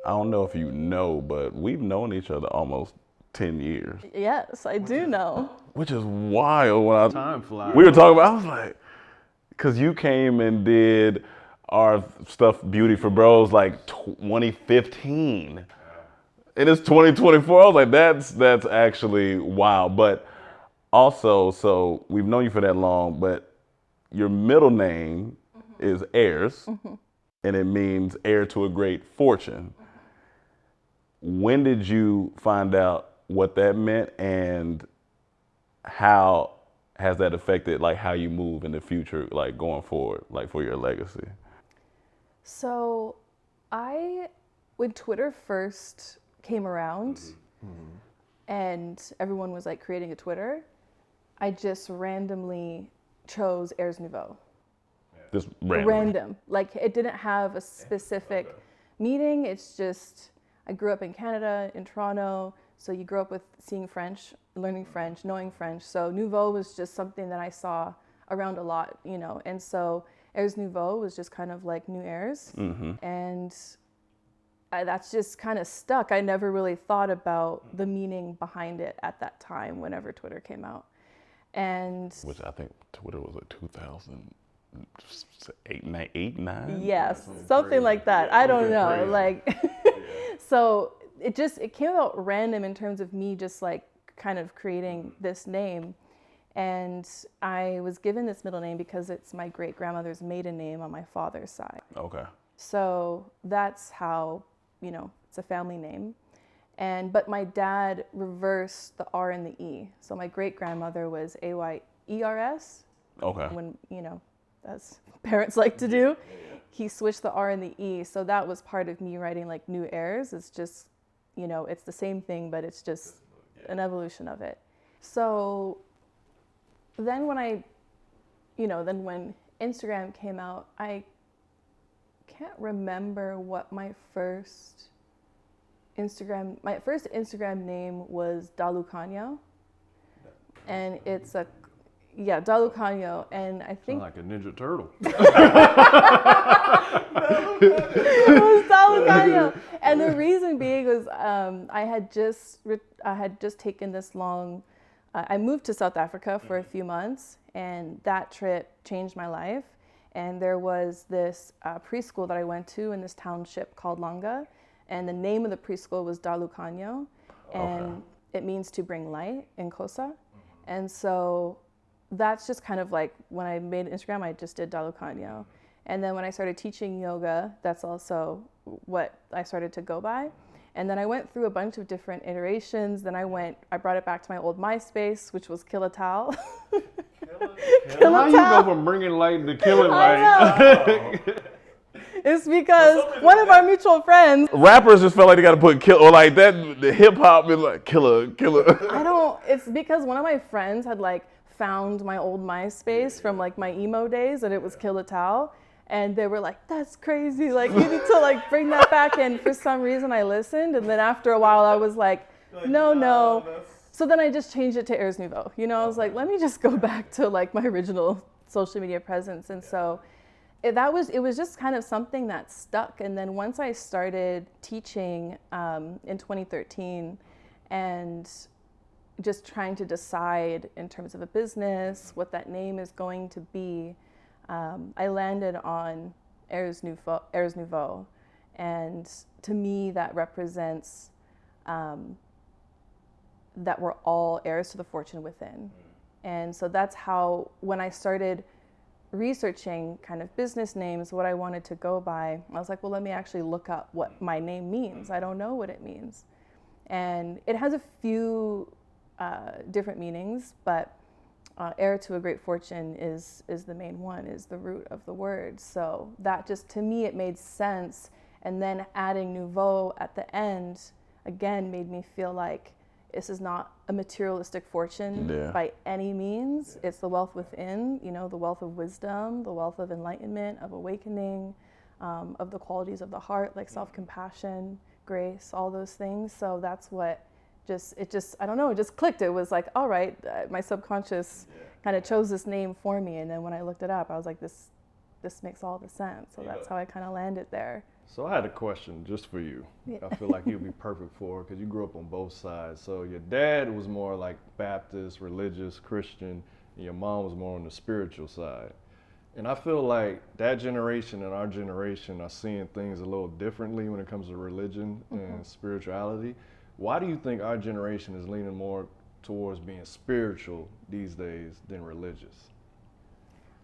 I don't know if you know, but we've known each other almost 10 years. Yes, I do know. Which is wild. When Time flies. we were talking about, I was like, because you came and did our stuff, Beauty for Bros, like 2015. And it's 2024. I was like, that's actually wild. But also, so we've known you for that long, but your middle name is Ayres, and it means heir to a great fortune. When did you find out what that meant, and how has that affected like how you move in the future, like going forward, like for your legacy? So when Twitter first came around and everyone was like creating a Twitter, I just randomly chose Ayres Nouveau. Just random. Random. Like it didn't have a specific meaning. It's just, I grew up in Canada, in Toronto. So you grow up with seeing French, learning French, knowing French. So Nouveau was just something that I saw around a lot, you know. And so Ayres Nouveau was just kind of like new heirs. And that's just kind of stuck. I never really thought about the meaning behind it at that time whenever Twitter came out. And Which I think Twitter was like 2008, 9? yes, something like that. I don't know. Like, so it came out random in terms of me just like kind of creating this name. And I was given this middle name because it's my great grandmother's maiden name on my father's side. Okay. So that's how, you know, it's a family name. But my dad reversed the R and the E. So my great grandmother was Ayres. Okay. When, you know, as parents like to do, he switched the R and the E. So that was part of me writing like new heirs. It's just, you know, it's the same thing, but it's just an evolution of it. So then when when Instagram came out, I can't remember what my first Instagram name was Dalukanyo. And it's Dalukanyo. And I think Sound like a Ninja Turtle. it was Dalukanyo. And the reason being was I had just taken this long, I moved to South Africa for a few months, and that trip changed my life. And there was this preschool that I went to in this township called Langa, and the name of the preschool was Dalukanyo, and it means to bring light in Xhosa. And so that's just kind of like when I made Instagram, I just did Dalukanyo. And then when I started teaching yoga, that's also what I started to go by. And then I went through a bunch of different iterations. Then I brought it back to my old MySpace, which was Killatal. How you go from bringing light to killing light? It's because one of our mutual friends. Rappers just felt like they got to put kill, or like that, the hip hop is like killer. It's because one of my friends had like found my old MySpace from like my emo days, and it was Killatal. And they were like, that's crazy. Like, you need to like bring that back. And for some reason I listened. And then after a while I was like, no. So then I just changed it to Ayres Nouveau. You know, I was like, let me just go back to like my original social media presence. And so it was just kind of something that stuck. And then once I started teaching in 2013 and just trying to decide in terms of a business, what that name is going to be, I landed on Ayres Nouveau. And to me, that represents that we're all heirs to the fortune within. And so that's how, when I started researching kind of business names, what I wanted to go by, I was like, well, let me actually look up what my name means. I don't know what it means. And it has a few different meanings, but heir to a great fortune is the main one, is the root of the word. So that just, to me, it made sense. And then adding nouveau at the end, again, made me feel like this is not a materialistic fortune by any means. It's the wealth within, you know, the wealth of wisdom, the wealth of enlightenment, of awakening, of the qualities of the heart, like self-compassion, grace, all those things. So that's what I don't know, it just clicked. It was like, all right, my subconscious kind of chose this name for me. And then when I looked it up, I was like, this this makes all the sense. So that's how I kind of landed there. So I had a question just for you. Yeah. I feel like you'd be perfect for it because you grew up on both sides. So your dad was more like Baptist, religious, Christian, and your mom was more on the spiritual side. And I feel like that generation and our generation are seeing things a little differently when it comes to religion and spirituality. Why do you think our generation is leaning more towards being spiritual these days than religious?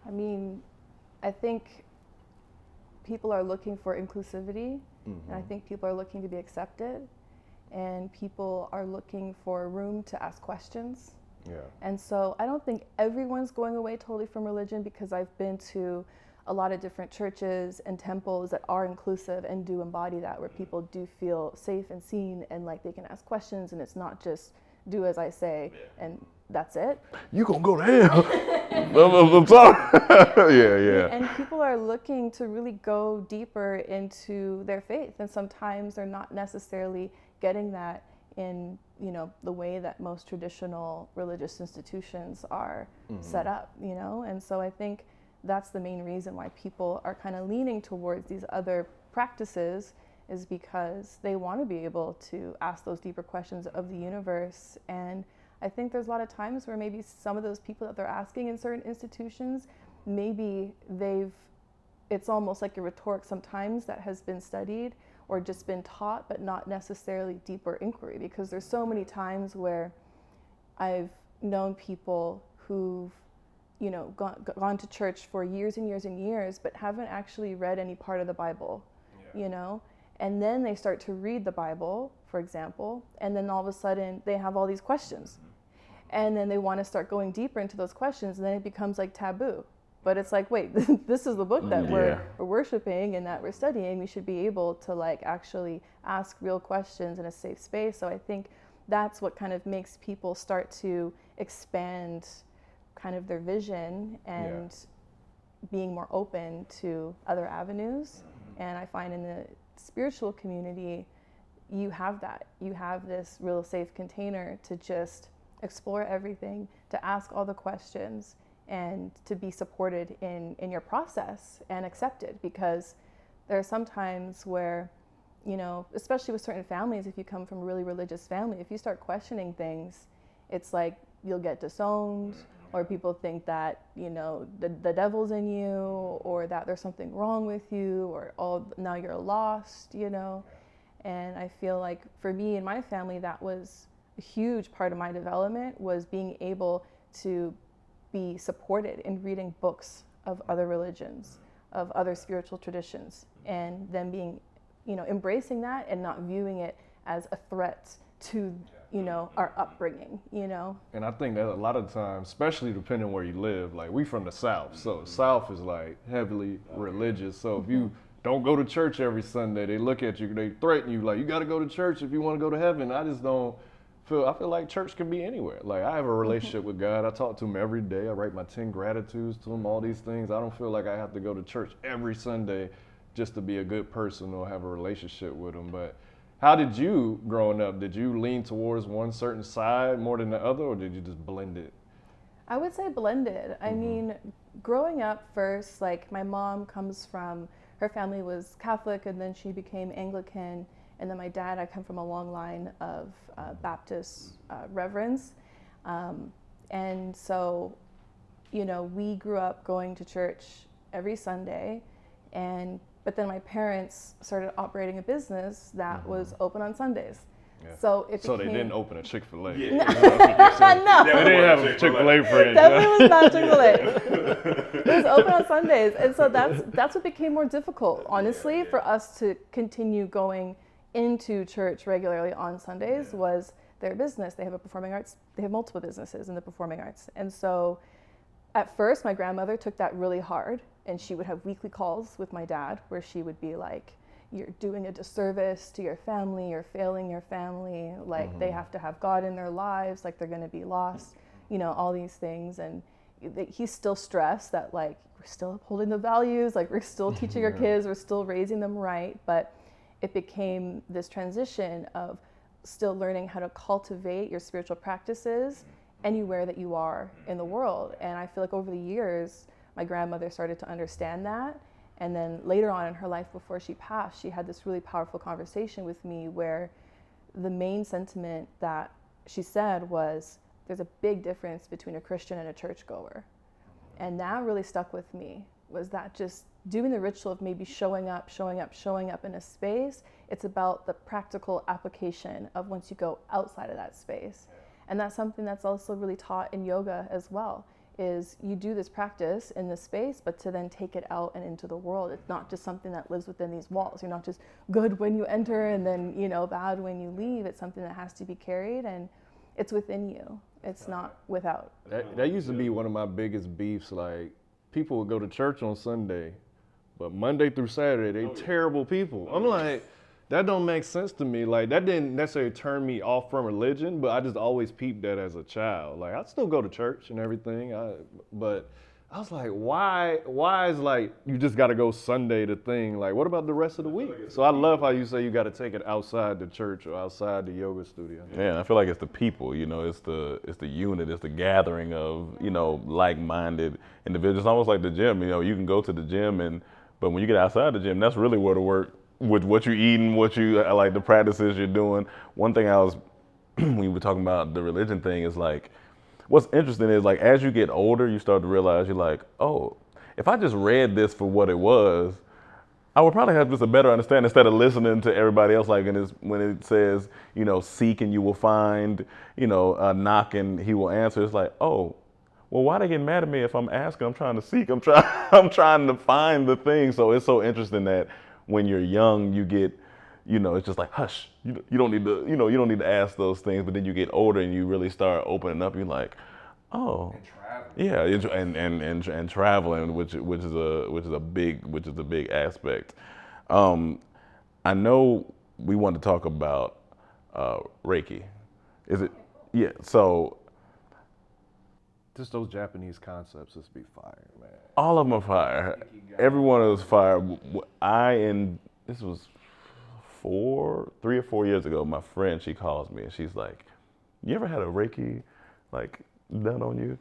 I mean, I think people are looking for inclusivity, and I think people are looking to be accepted, and people are looking for room to ask questions. Yeah. And so I don't think everyone's going away totally from religion, because I've been to a lot of different churches and temples that are inclusive and do embody that, where people do feel safe and seen and like they can ask questions, and it's not just do as I say and that's it. You gonna go to hell. I'm sorry. Yeah. And people are looking to really go deeper into their faith, and sometimes they're not necessarily getting that in, you know, the way that most traditional religious institutions are set up, you know? And so I think that's the main reason why people are kind of leaning towards these other practices, is because they want to be able to ask those deeper questions of the universe. And I think there's a lot of times where maybe some of those people that they're asking in certain institutions, maybe it's almost like a rhetoric sometimes that has been studied or just been taught, but not necessarily deeper inquiry, because there's so many times where I've known people who've, you know, gone to church for years and years and years, but haven't actually read any part of the Bible, you know? And then they start to read the Bible, for example, and then all of a sudden they have all these questions. And then they want to start going deeper into those questions, and then it becomes like taboo. But it's like, wait, this is the book that we're worshiping and that we're studying. We should be able to like actually ask real questions in a safe space. So I think that's what kind of makes people start to expand kind of their vision and being more open to other avenues. And I find in the spiritual community, you have that. You have this real safe container to just explore everything, to ask all the questions, and to be supported in your process and accepted. Because there are some times where, you know, especially with certain families, if you come from a really religious family, if you start questioning things, it's like you'll get disowned, or people think that, you know, the devil's in you, or that there's something wrong with you, or now you're lost, you know. And I feel like for me and my family, that was a huge part of my development, was being able to be supported in reading books of other religions, of other spiritual traditions, and then being, you know, embracing that and not viewing it as a threat to, you know, our upbringing, you know. And I think that a lot of times, especially depending where you live, like we from the South, so South is like heavily religious. So if you don't go to church every Sunday, they look at you, they threaten you, like you got to go to church if you want to go to heaven. I feel like church can be anywhere. Like I have a relationship with God. I talk to him every day. I write my 10 gratitudes to him, all these things. I don't feel like I have to go to church every Sunday just to be a good person or have a relationship with him. But how did you, growing up, did you lean towards one certain side more than the other, or did you just blend it? I would say blended. I mean, growing up first, like my mom comes from, her family was Catholic, and then she became Anglican. And then my dad, I come from a long line of Baptist reverends. And so, you know, we grew up going to church every Sunday. But then my parents started operating a business that was open on Sundays. Yeah. So they didn't open a Chick-fil-A. Yeah. No. They didn't have a Chick-fil-A friend. Definitely was not Chick-fil-A. It was open on Sundays. And so that's what became more difficult, honestly, for us to continue going into church regularly on Sundays, was their business. They have a performing arts, they have multiple businesses in the performing arts. And so at first my grandmother took that really hard, and she would have weekly calls with my dad where she would be like, you're doing a disservice to your family, you're failing your family, like they have to have God in their lives, like they're gonna be lost, you know, all these things. And he's still stressed that like we're still upholding the values, like we're still teaching our kids, we're still raising them right. But it became this transition of still learning how to cultivate your spiritual practices anywhere that you are in the world. And I feel like over the years, my grandmother started to understand that. And then later on in her life, before she passed, she had this really powerful conversation with me where the main sentiment that she said was, there's a big difference between a Christian and a churchgoer. And that really stuck with me, was that just doing the ritual of maybe showing up in a space, it's about the practical application of once you go outside of that space. And that's something that's also really taught in yoga as well, is you do this practice in this space, but to then take it out and into the world. It's not just something that lives within these walls. You're not just good when you enter and then, bad when you leave. It's something that has to be carried, and it's within you. It's not without. That used to be one of my biggest beefs. Like, people would go to church on Sunday, but Monday through Saturday, they terrible people. I'm like, that don't make sense to me. Like, that didn't necessarily turn me off from religion, but I just always peeped that as a child. Like, I still go to church and everything, but I was like, why is like, you just gotta go Sunday the thing? Like, what about the rest of the week? So I love how you say you gotta take it outside the church or outside the yoga studio. Yeah, and I feel like it's the people, it's the unit, it's the gathering of, like-minded individuals. It's almost like the gym, you can go to the gym, but when you get outside the gym, that's really where the work, with what you're eating, like the practices you're doing. One thing we were talking about the religion thing is like, what's interesting is like, as you get older, you start to realize you're like, oh, if I just read this for what it was, I would probably have just a better understanding instead of listening to everybody else. Like when it says, seek and you will find, knock and he will answer. It's like, oh, well, why they get mad at me if I'm asking? I'm trying to seek. I'm trying to find the thing. So it's so interesting that when you're young, you get, it's just like, hush, you don't need to, you don't need to ask those things. But then you get older and you really start opening up. You're like, oh, yeah, and traveling, which is a big aspect. I know we want to talk about Reiki. Is it? Yeah. So just those Japanese concepts just be fire, man. All of them are fire. Every one of those fire. This was 3 or 4 years ago. My friend, she calls me and she's like, "You ever had a Reiki like done on you?"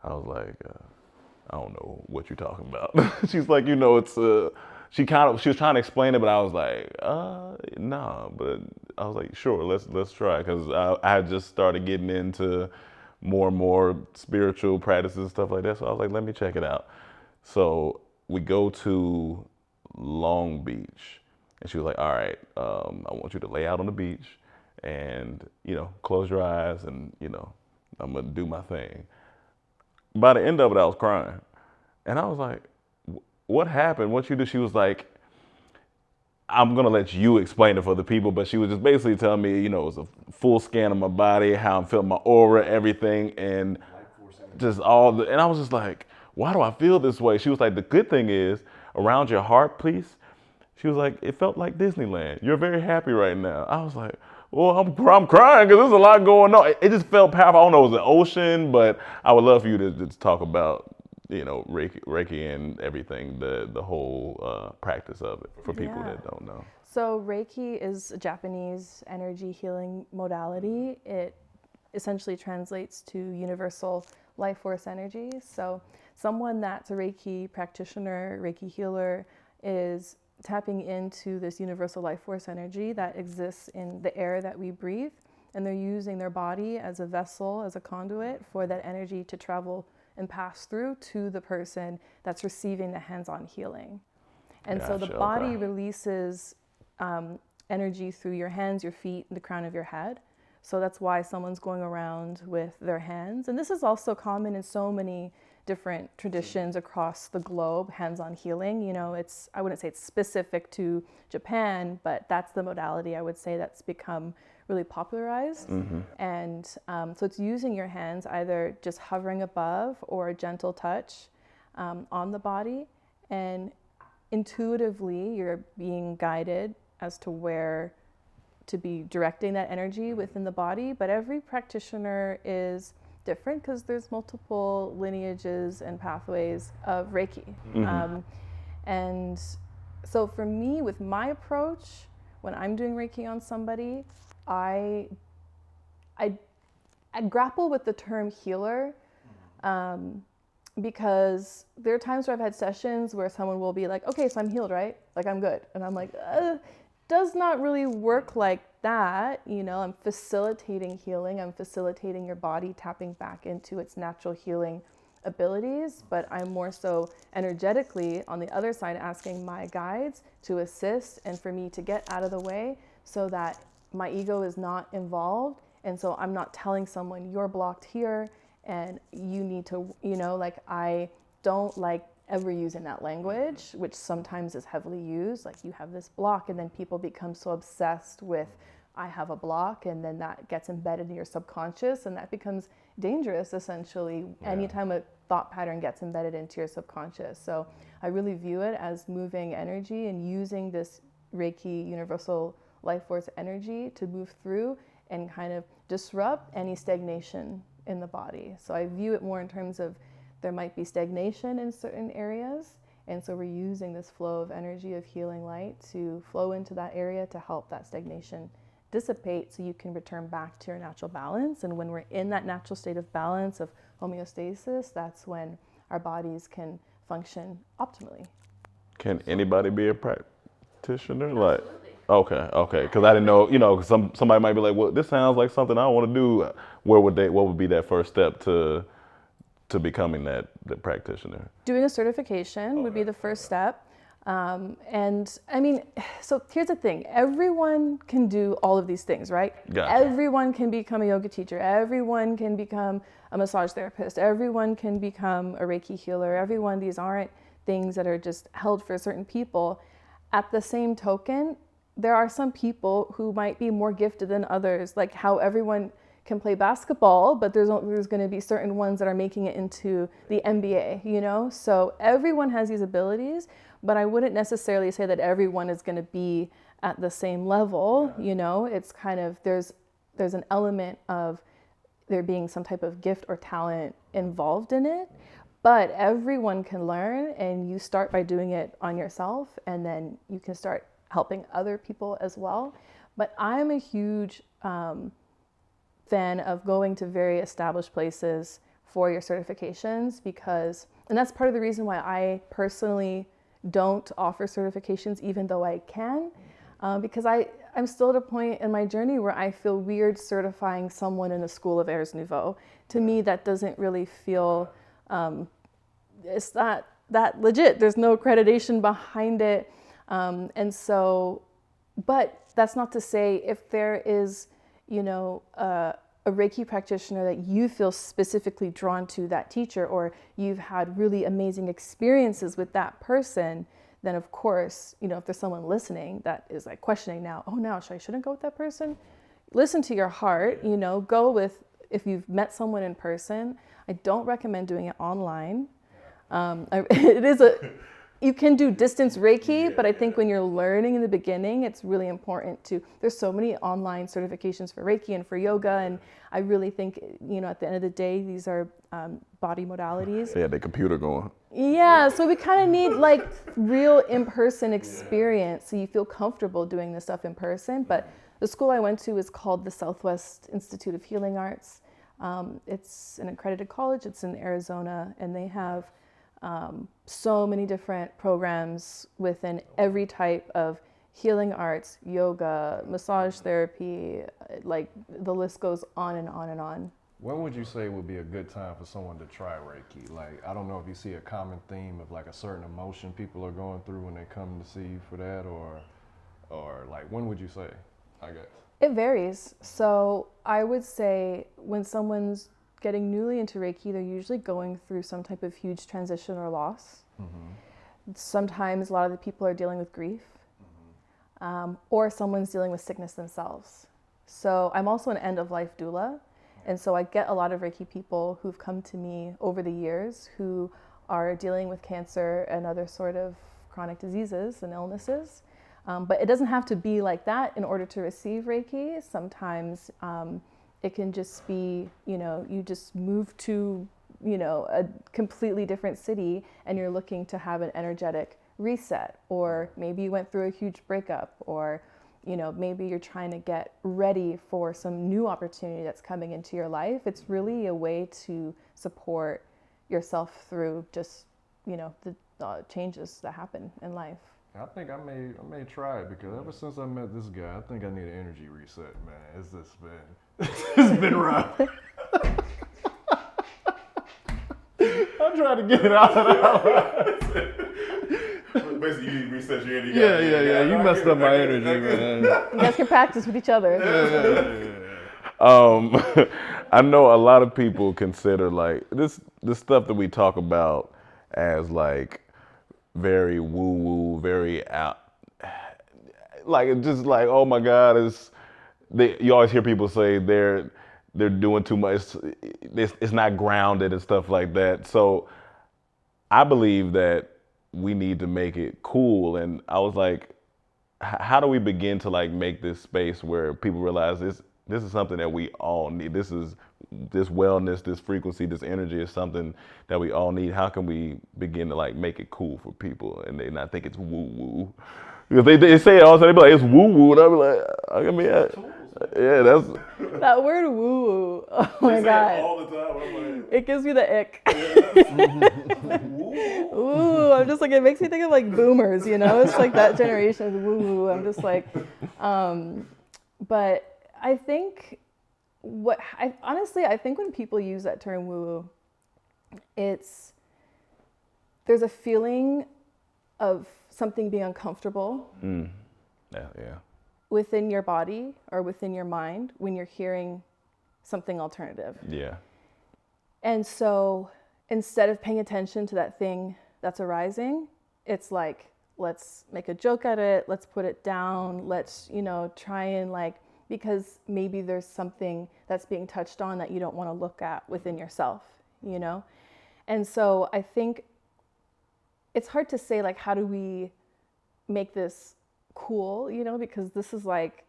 I was like, "I don't know what you're talking about." She's like, it's she was trying to explain it, but I was like, nah. But I was like, sure, let's try, because I had just started getting into more and more spiritual practices and stuff like that. So I was like, let me check it out. So we go to Long Beach, and she was like, all right, I want you to lay out on the beach and, close your eyes and, I'm gonna do my thing. By the end of it, I was crying. And I was like, what happened? What you do? She was like, I'm gonna let you explain it for the people, but she was just basically telling me, it was a full scan of my body, how I'm feeling, my aura, everything, and just and I was just like, why do I feel this way? She was like, the good thing is, around your heart, please. She was like, it felt like Disneyland. You're very happy right now. I was like, well, I'm crying because there's a lot going on. It just felt powerful. I don't know, it was an ocean, but I would love for you to just talk about, Reiki and everything, the whole practice of it for people that don't know. So Reiki is a Japanese energy healing modality. It essentially translates to universal life force energy. So someone that's a Reiki practitioner, Reiki healer, is tapping into this universal life force energy that exists in the air that we breathe. And they're using their body as a vessel, as a conduit for that energy to travel and pass through to the person that's receiving the hands-on healing. And so the body releases energy through your hands, your feet, and the crown of your head. So that's why someone's going around with their hands. And this is also common in so many different traditions across the globe, hands-on healing. I wouldn't say it's specific to Japan, but that's the modality I would say that's become really popularized. Mm-hmm. And so it's using your hands, either just hovering above or a gentle touch on the body. And intuitively, you're being guided as to where to be directing that energy within the body. But every practitioner is different because there's multiple lineages and pathways of Reiki. Mm-hmm. And so for me, with my approach, when I'm doing Reiki on somebody, I grapple with the term healer because there are times where I've had sessions where someone will be like, okay, so I'm healed, right? Like I'm good. And I'm like, does not really work like that. I'm facilitating healing. I'm facilitating your body tapping back into its natural healing abilities, but I'm more so energetically on the other side asking my guides to assist and for me to get out of the way so that my ego is not involved. And so I'm not telling someone you're blocked here and you need to, like I don't like ever using that language, which sometimes is heavily used, like you have this block, and then people become so obsessed with I have a block, and then that gets embedded in your subconscious, and that becomes dangerous essentially anytime a thought pattern gets embedded into your subconscious. So I really view it as moving energy and using this Reiki universal life force energy to move through and kind of disrupt any stagnation in the body. So I view it more in terms of there might be stagnation in certain areas, and so we're using this flow of energy of healing light to flow into that area to help that stagnation dissipate so you can return back to your natural balance. And when we're in that natural state of balance, of homeostasis, that's when our bodies can function optimally. Can anybody be a practitioner? Like, okay, because I didn't know, somebody might be like, well, this sounds like something I want to do. What would be that first step to becoming the practitioner? Doing a certification would be the first step. And I mean, so here's the thing, everyone can do all of these things, right? Gotcha. Everyone can become a yoga teacher. Everyone can become a massage therapist. Everyone can become a Reiki healer. These aren't things that are just held for certain people. At the same token, there are some people who might be more gifted than others, like how everyone can play basketball, but there's going to be certain ones that are making it into the NBA, So everyone has these abilities, but I wouldn't necessarily say that everyone is going to be at the same level, It's kind of, there's an element of there being some type of gift or talent involved in it, but everyone can learn, and you start by doing it on yourself, and then you can start helping other people as well. But I'm a huge fan of going to very established places for your certifications and that's part of the reason why I personally don't offer certifications, even though I can, because I'm still at a point in my journey where I feel weird certifying someone in a school of Ars Nouveau. To me, that doesn't really feel, it's not that legit. There's no accreditation behind it. And so, but that's not to say if there is, a Reiki practitioner that you feel specifically drawn to that teacher, or you've had really amazing experiences with that person, then of course, if there's someone listening that is like questioning now, I shouldn't go with that person. Listen to your heart, go with, if you've met someone in person. I don't recommend doing it online. You can do distance Reiki, but I think when you're learning in the beginning, it's really important there's so many online certifications for Reiki and for yoga. And I really think, at the end of the day, these are body modalities. Yeah, the computer going. Yeah, so we kind of need like real in-person experience so you feel comfortable doing this stuff in person. But the school I went to is called the Southwest Institute of Healing Arts. It's an accredited college. It's in Arizona, and they have so many different programs within every type of healing arts, yoga, massage therapy, like the list goes on and on and on. When would you say would be a good time for someone to try Reiki? Like, I don't know if you see a common theme of like a certain emotion people are going through when they come to see you for that, or like, when would you say, I guess? It varies. So I would say when someone's getting newly into Reiki, they're usually going through some type of huge transition or loss. Mm-hmm. Sometimes a lot of the people are dealing with grief, or someone's dealing with sickness themselves. So I'm also an end-of-life doula, and so I get a lot of Reiki people who've come to me over the years who are dealing with cancer and other sort of chronic diseases and illnesses. But it doesn't have to be like that in order to receive Reiki. Sometimes it can just be, you just move to, a completely different city and you're looking to have an energetic reset, or maybe you went through a huge breakup, or, maybe you're trying to get ready for some new opportunity that's coming into your life. It's really a way to support yourself through just, the changes that happen in life. I think I may try it, because ever since I met this guy, I think I need an energy reset, man. It's just been it's been rough. I'm trying to get it out of that. Basically, you reset your energy. Yeah. You messed up my energy, man. You guys can practice with each other. I know a lot of people consider like this stuff that we talk about as like very woo-woo, very out, like it's just like, oh my God, you always hear people say they're doing too much, it's not grounded and stuff like that. So I believe that we need to make it cool, and I was like, how do we begin to like make this space where people realize this is something that we all need. This wellness, this frequency, this energy is something that we all need. How can we begin to like make it cool for people and they not think it's woo woo? Because they say it all the time, they be like, it's woo woo, and I be like, I mean, yeah, that's That word woo woo. Oh my God. all the time. I'm like, It gives me the ick. Ooh, I'm just like, it makes me think of like boomers, It's like that generation of woo woo. I'm just like, but I think I think when people use that term woo woo, there's a feeling of something being uncomfortable yeah. within your body or within your mind when you're hearing something alternative. Yeah. And so instead of paying attention to that thing that's arising, it's like, let's make a joke at it, let's put it down, let's, try and like, because maybe there's something that's being touched on that you don't want to look at within yourself, And so I think it's hard to say, like, how do we make this cool, because this is like,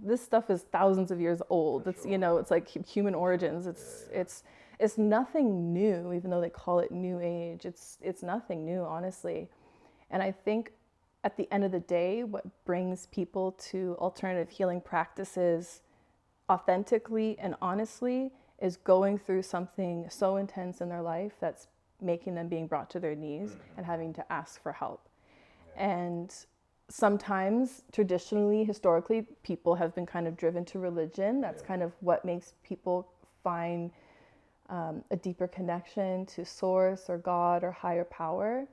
this stuff is thousands of years old. It's, it's like human origins. It's nothing new, even though they call it new age. It's nothing new, honestly. And I think at the end of the day, what brings people to alternative healing practices authentically and honestly is going through something so intense in their life that's making them being brought to their knees and having to ask for help. And sometimes, traditionally, historically, people have been kind of driven to religion. That's kind of what makes people find a deeper connection to source or God or higher power.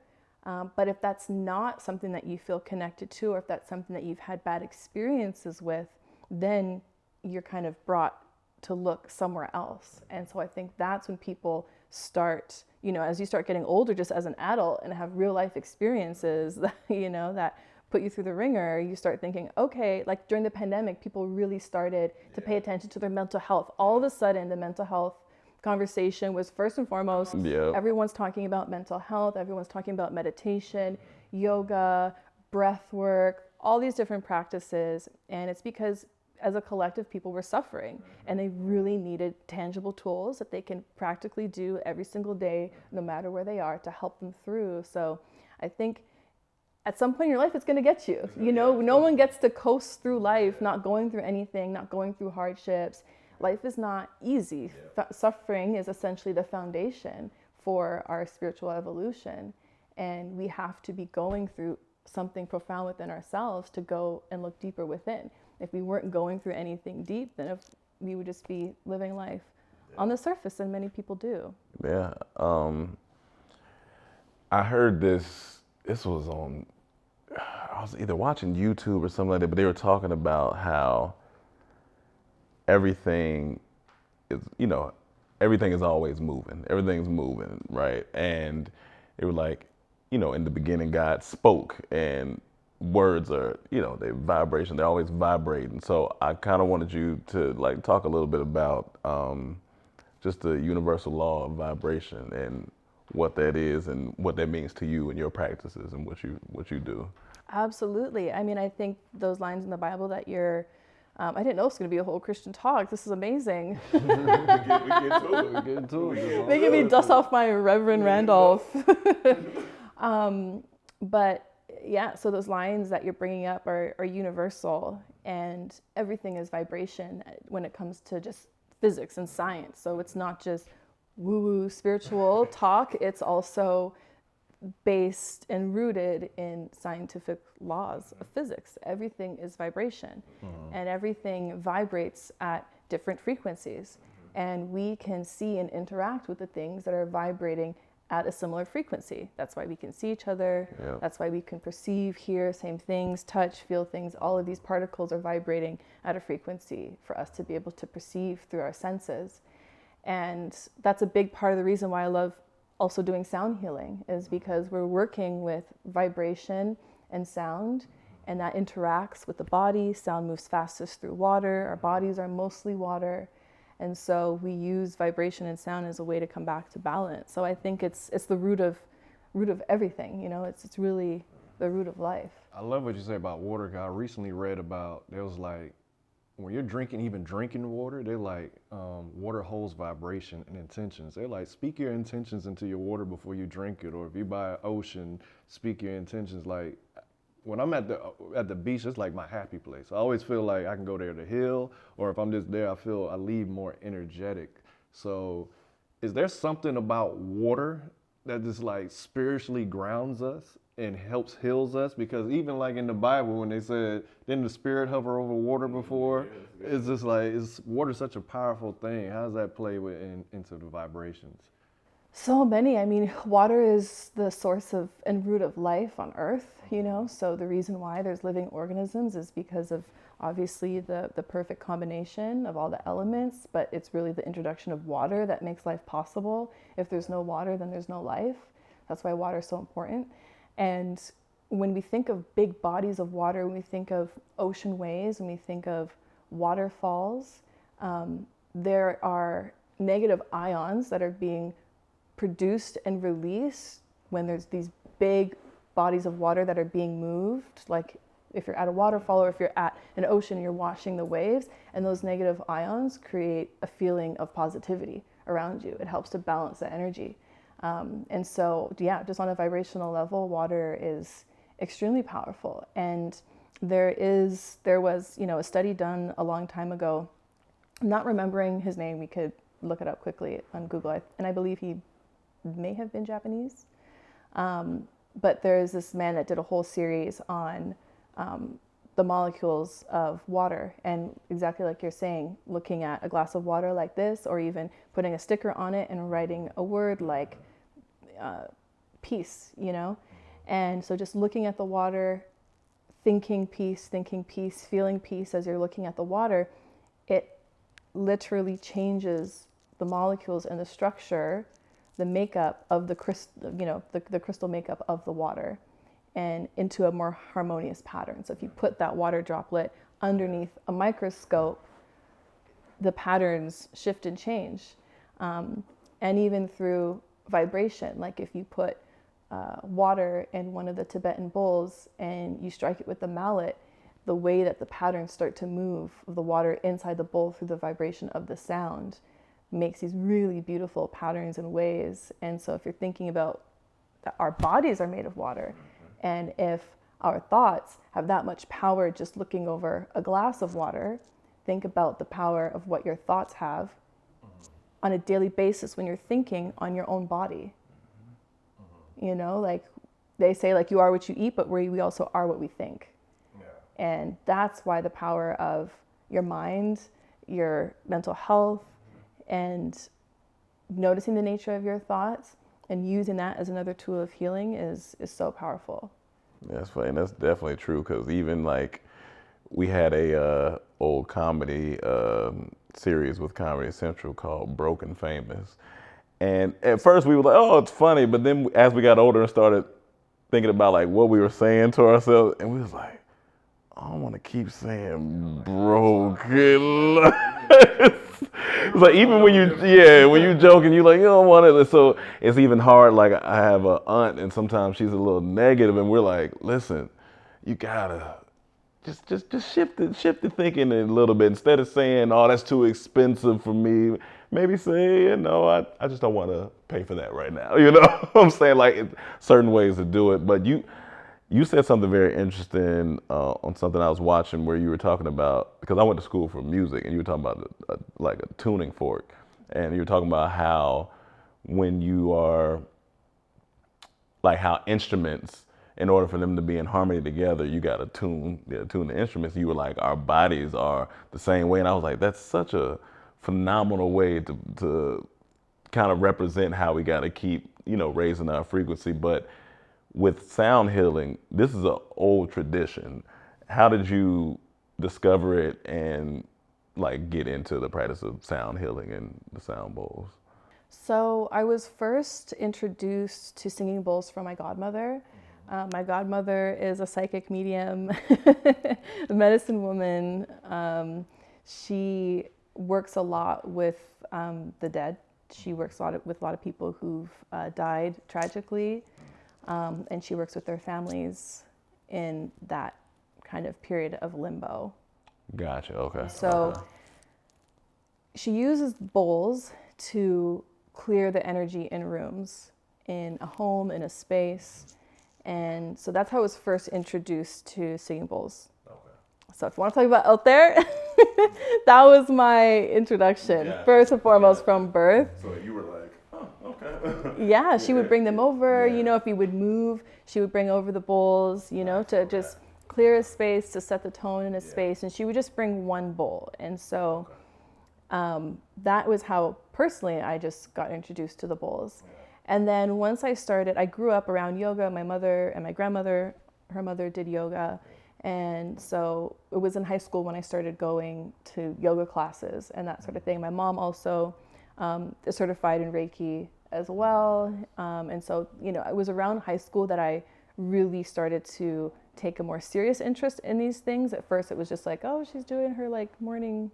But if that's not something that you feel connected to, or if that's something that you've had bad experiences with, then you're kind of brought to look somewhere else. And so I think that's when people start, as you start getting older, just as an adult, and have real life experiences that, that put you through the ringer, you start thinking, okay, like during the pandemic, people really started to pay attention to their mental health. All of a sudden, the mental health conversation was first and foremost. Yeah. Everyone's talking about mental health. Everyone's talking about meditation, yoga, breath work, all these different practices. And it's because as a collective, people were suffering and they really needed tangible tools that they can practically do every single day, no matter where they are, to help them through. So I think at some point in your life, it's going to get you. No one gets to coast through life, not going through anything, not going through hardships. Life is not easy. Suffering is essentially the foundation for our spiritual evolution. And we have to be going through something profound within ourselves to go and look deeper within. If we weren't going through anything deep, then we would just be living life on the surface, and many people do. Yeah. I heard this was on, I was either watching YouTube or something like that, but they were talking about how everything is, everything is always moving. Everything's moving, right? And they were like, in the beginning, God spoke, and words are, they vibration. They're always vibrating. So I kind of wanted you to like talk a little bit about just the universal law of vibration and what that is and what that means to you and your practices and what you do. Absolutely. I mean, I think those lines in the Bible that you're I didn't know it was going to be a whole Christian talk. This is amazing. We get into it. Making me dust off my Reverend Randolph. But yeah, so those lines that you're bringing up are universal, and everything is vibration when it comes to just physics and science. So it's not just woo-woo spiritual talk. It's also based and rooted in scientific laws of physics. Everything is vibration, and everything vibrates at different frequencies. And we can see and interact with the things that are vibrating at a similar frequency. That's why we can see each other. Yeah. That's why we can perceive, hear same things, touch, feel things. All of these particles are vibrating at a frequency for us to be able to perceive through our senses. And that's a big part of the reason why I love also doing sound healing, is because we're working with vibration and sound, and that interacts with the body. Sound moves fastest through water. Our bodies are mostly water. And so we use vibration and sound as a way to come back to balance. So I think it's the root of everything, you know, it's really the root of life. I love what you say about water. I recently read about, there was like, when you're drinking water, they're like, water holds vibration and intentions. They're like, speak your intentions into your water before you drink it. Or if you buy an ocean, speak your intentions. Like, when I'm at the beach, it's like my happy place. I always feel like I can go there to heal, or if I'm just there, I leave more energetic. So is there something about water that just like spiritually grounds us and helps heals us? Because even like in the Bible, when they said, didn't the spirit hover over water before? It's just like, water such a powerful thing. How does that play into the vibrations? So many. I mean, water is the source of and root of life on Earth, you know, so the reason why there's living organisms is because of obviously the perfect combination of all the elements, but it's really the introduction of water that makes life possible. If there's no water, then there's no life. That's why water is so important. And when we think of big bodies of water, when we think of ocean waves, when we think of waterfalls, there are negative ions that are being produced and released when there's these big bodies of water that are being moved. Like if you're at a waterfall or if you're at an ocean, you're watching the waves, and those negative ions create a feeling of positivity around you. It helps to balance the energy. And so, yeah, just on a vibrational level, water is extremely powerful. And there was, you know, a study done a long time ago. I'm not remembering his name. We could look it up quickly on Google. And I believe he may have been Japanese. But there's this man that did a whole series on the molecules of water, and exactly like you're saying, looking at a glass of water like this, or even putting a sticker on it and writing a word like peace, you know? And so just looking at the water, thinking peace, feeling peace as you're looking at the water, it literally changes the molecules and the structure, the makeup of the crystal, you know, the crystal makeup of the water, and into a more harmonious pattern. So if you put that water droplet underneath a microscope, the patterns shift and change. And even through vibration, like if you put water in one of the Tibetan bowls and you strike it with the mallet, the way that the patterns start to move of the water inside the bowl through the vibration of the sound makes these really beautiful patterns and waves. And so if you're thinking about that our bodies are made of water, and if our thoughts have that much power just looking over a glass of water, think about the power of what your thoughts have on a daily basis when you're thinking on your own body. You know, like they say, like you are what you eat, but we also are what we think. Yeah. And that's why the power of your mind, your mental health, and noticing the nature of your thoughts and using that as another tool of healing is so powerful. That's funny. That's definitely true, because even like we had a old comedy series with Comedy Central called Broken Famous. And at first we were like, oh, it's funny. But then as we got older and started thinking about like what we were saying to ourselves, and we was like, I don't want to keep saying broken. It's like even when you joking, you like, you don't want it. So it's even hard. Like I have an aunt, and sometimes she's a little negative, and we're like, listen, you gotta just shift the thinking a little bit. Instead of saying, oh, that's too expensive for me, maybe say, you know, I just don't want to pay for that right now. You know, I'm saying like certain ways to do it. But you said something very interesting on something I was watching where you were talking about, because I went to school for music, and you were talking about like a tuning fork, and you were talking about how when you are, like how instruments, in order for them to be in harmony together, you got to tune the instruments. You were like, our bodies are the same way. And I was like, that's such a phenomenal way to kind of represent how we got to keep, raising our frequency. But with sound healing, this is an old tradition. How did you discover it and like get into the practice of sound healing and the sound bowls? So I was first introduced to singing bowls from my godmother. My godmother is a psychic medium, a medicine woman. She works a lot with the dead. She works with a lot of people who've died tragically, and she works with their families in that kind of period of limbo. Gotcha. Okay. So she uses bowls to clear the energy in rooms, in a home, in a space. And so that's how I was first introduced to singing bowls. Okay. So if you want to talk about out there, that was my introduction, first and foremost from birth. So you were like, oh, okay. Yeah, she would bring them over, if we would move, she would bring over the bowls, to just clear a space, to set the tone in a space. And she would just bring one bowl. And so that was how personally I just got introduced to the bowls. And then once I grew up around yoga. My mother and my grandmother, her mother, did yoga. And so it was in high school when I started going to yoga classes and that sort of thing. My mom also is certified in reiki as well. And so, it was around high school that I really started to take a more serious interest in these things. At first it was just like, oh, she's doing her like morning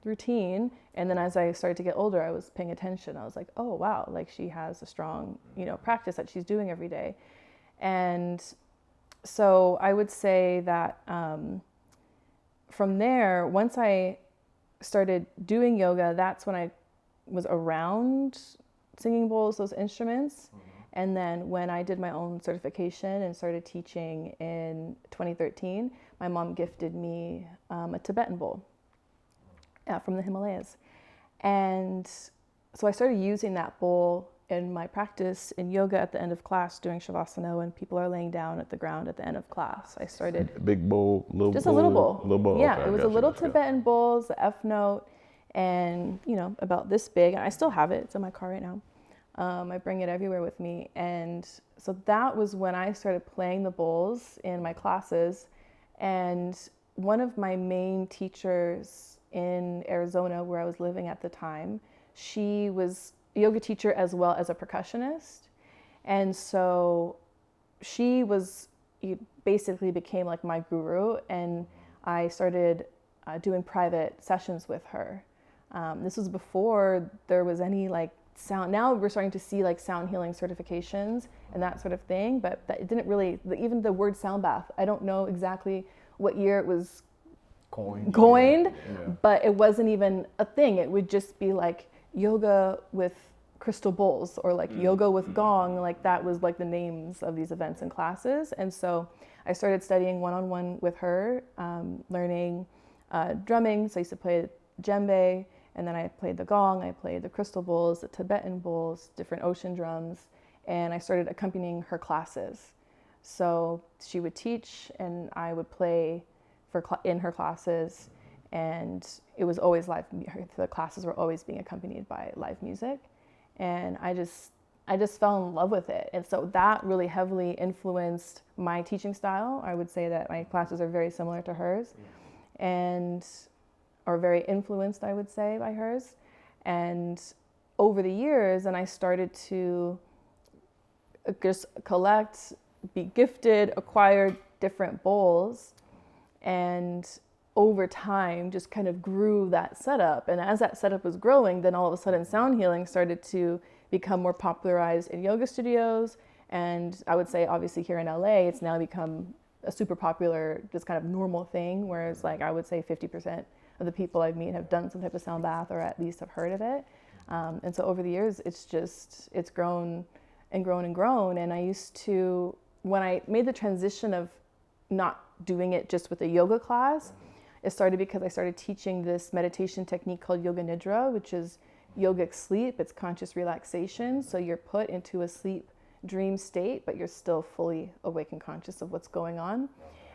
routine. And then as I started to get older, I was paying attention. I was like, oh wow, like she has a strong, practice that she's doing every day. And so I would say that from there, once I started doing yoga, that's when I was around singing bowls, those instruments. And then when I did my own certification and started teaching in 2013, my mom gifted me a Tibetan bowl from the Himalayas. And so I started using that bowl in my practice in yoga at the end of class doing shavasana when people are laying down at the ground at the end of class. I started... Big bowl, little just bowl? A little bowl. Little bowl, yeah, okay, it was a little Tibetan bowl, it's the F note, and, about this big. And I still have it. It's in my car right now. I bring it everywhere with me. And so that was when I started playing the bowls in my classes. And one of my main teachers in Arizona, where I was living at the time, she was a yoga teacher as well as a percussionist. And so she basically became like my guru, and I started doing private sessions with her. This was before there was any like sound. Now we're starting to see like sound healing certifications and that sort of thing, but it didn't really, even the word sound bath, I don't know exactly what year it was coined, but it wasn't even a thing. It would just be like yoga with crystal bowls or like yoga with gong, like that was like the names of these events and classes. And so I started studying one-on-one with her, learning drumming. So I used to play djembe, and then I played the gong, I played the crystal bowls, the Tibetan bowls, different ocean drums, and I started accompanying her classes. So she would teach and I would play in her classes, and it was always live. The classes were always being accompanied by live music, and I just fell in love with it. And so that really heavily influenced my teaching style. I would say that my classes are very similar to hers, and are very influenced, I would say, by hers. And over the years, and I started to just collect, be gifted, acquire different bowls, and over time just kind of grew that setup. And as that setup was growing, then all of a sudden sound healing started to become more popularized in yoga studios. And I would say obviously here in LA, it's now become a super popular, just kind of normal thing. Whereas like I would say 50% of the people I meet have done some type of sound bath or at least have heard of it. And so over the years, it's grown and grown and grown. And I used to, when I made the transition of not doing it just with a yoga class, it started because I started teaching this meditation technique called Yoga Nidra, which is yogic sleep, it's conscious relaxation. So you're put into a sleep dream state, but you're still fully awake and conscious of what's going on.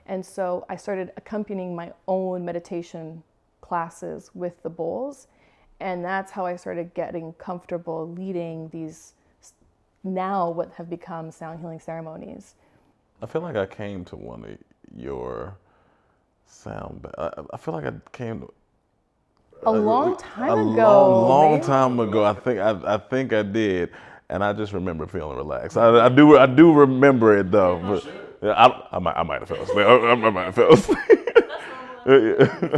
And so I started accompanying my own meditation classes with the bowls. And that's how I started getting comfortable leading these now what have become sound healing ceremonies. I feel like I came to one of your I feel like I came to a long time a ago. long maybe? time ago. I think I did, and I just remember feeling relaxed. I do remember it though, but I might have fell asleep. I might have fell asleep.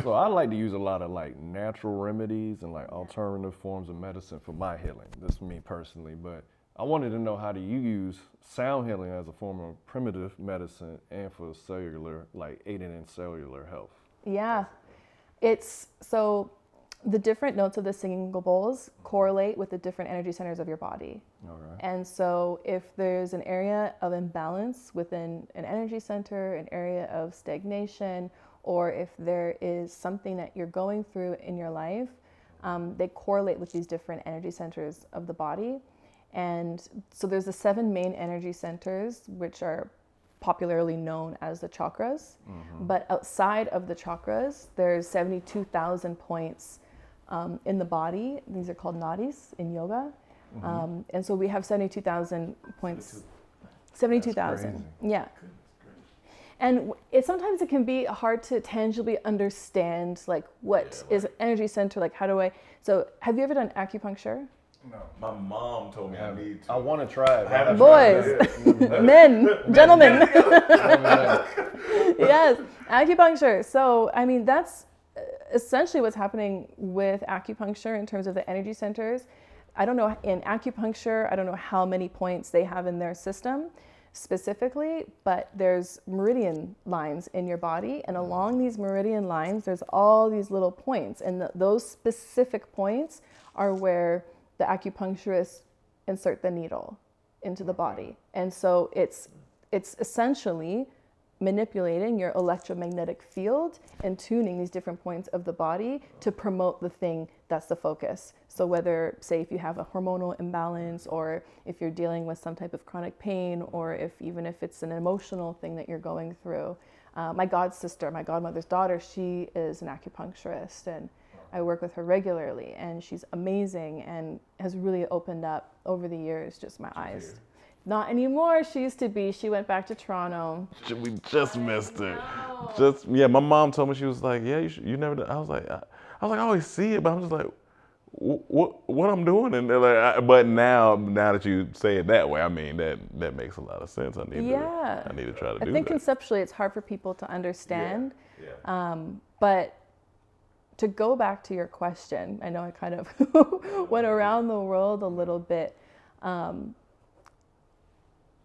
So I like to use a lot of like natural remedies and like alternative forms of medicine for my healing. This is me personally, but I wanted to know, how do you use sound healing as a form of primitive medicine and for cellular, like aiding in cellular health? Yeah, it's so the different notes of the singing bowls correlate with the different energy centers of your body. Okay. And so if there's an area of imbalance within an energy center, an area of stagnation, or if there is something that you're going through in your life, they correlate with these different energy centers of the body. And so there's the 7 main energy centers, which are popularly known as the chakras. But outside of the chakras, there's 72,000 points in the body. These are called nadis in yoga. And so we have 72,000 points. 72,000. Yeah. And sometimes it can be hard to tangibly understand, like, what is an energy center, like, how do I... So have you ever done acupuncture? No. My mom told me I need to. I want to try it. Boys, men, gentlemen. Yes, acupuncture. So, I mean, that's essentially what's happening with acupuncture in terms of the energy centers. I don't know, in acupuncture, I don't know how many points they have in their system specifically, but there's meridian lines in your body, and along these meridian lines, there's all these little points, and those specific points are where the acupuncturists insert the needle into the body. And so it's essentially manipulating your electromagnetic field and tuning these different points of the body to promote the thing that's the focus. So whether, say, if you have a hormonal imbalance, or if you're dealing with some type of chronic pain, or even if it's an emotional thing that you're going through. My godsister, my godmother's daughter, she is an acupuncturist, and I work with her regularly, and she's amazing and has really opened up over the years just my eyes. Not anymore. She used to be. She went back to Toronto. We just missed it. My mom told me, she was like, yeah, you never done. I was like, I always see it, but I'm just like, what I'm doing? And they're like, but now that you say it that way, I mean, that makes a lot of sense. I need to try to do that. I think conceptually it's hard for people to understand. But to go back to your question, I know I kind of went around the world a little bit.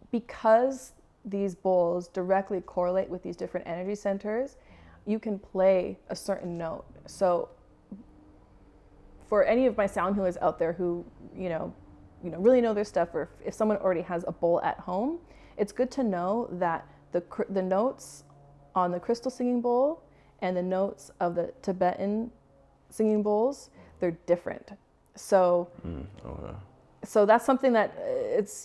Because these bowls directly correlate with these different energy centers, you can play a certain note. So for any of my sound healers out there who, really know their stuff, or if someone already has a bowl at home, it's good to know that the notes on the crystal singing bowl and the notes of the Tibetan singing bowls, they're different. So So that's something that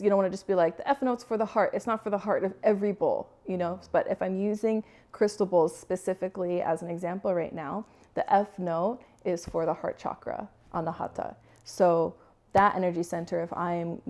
you don't want to just be like, the F note's for the heart. It's not for the heart of every bowl, But if I'm using crystal bowls specifically as an example right now, the F note is for the heart chakra, Anahata. So that energy center, if I'm,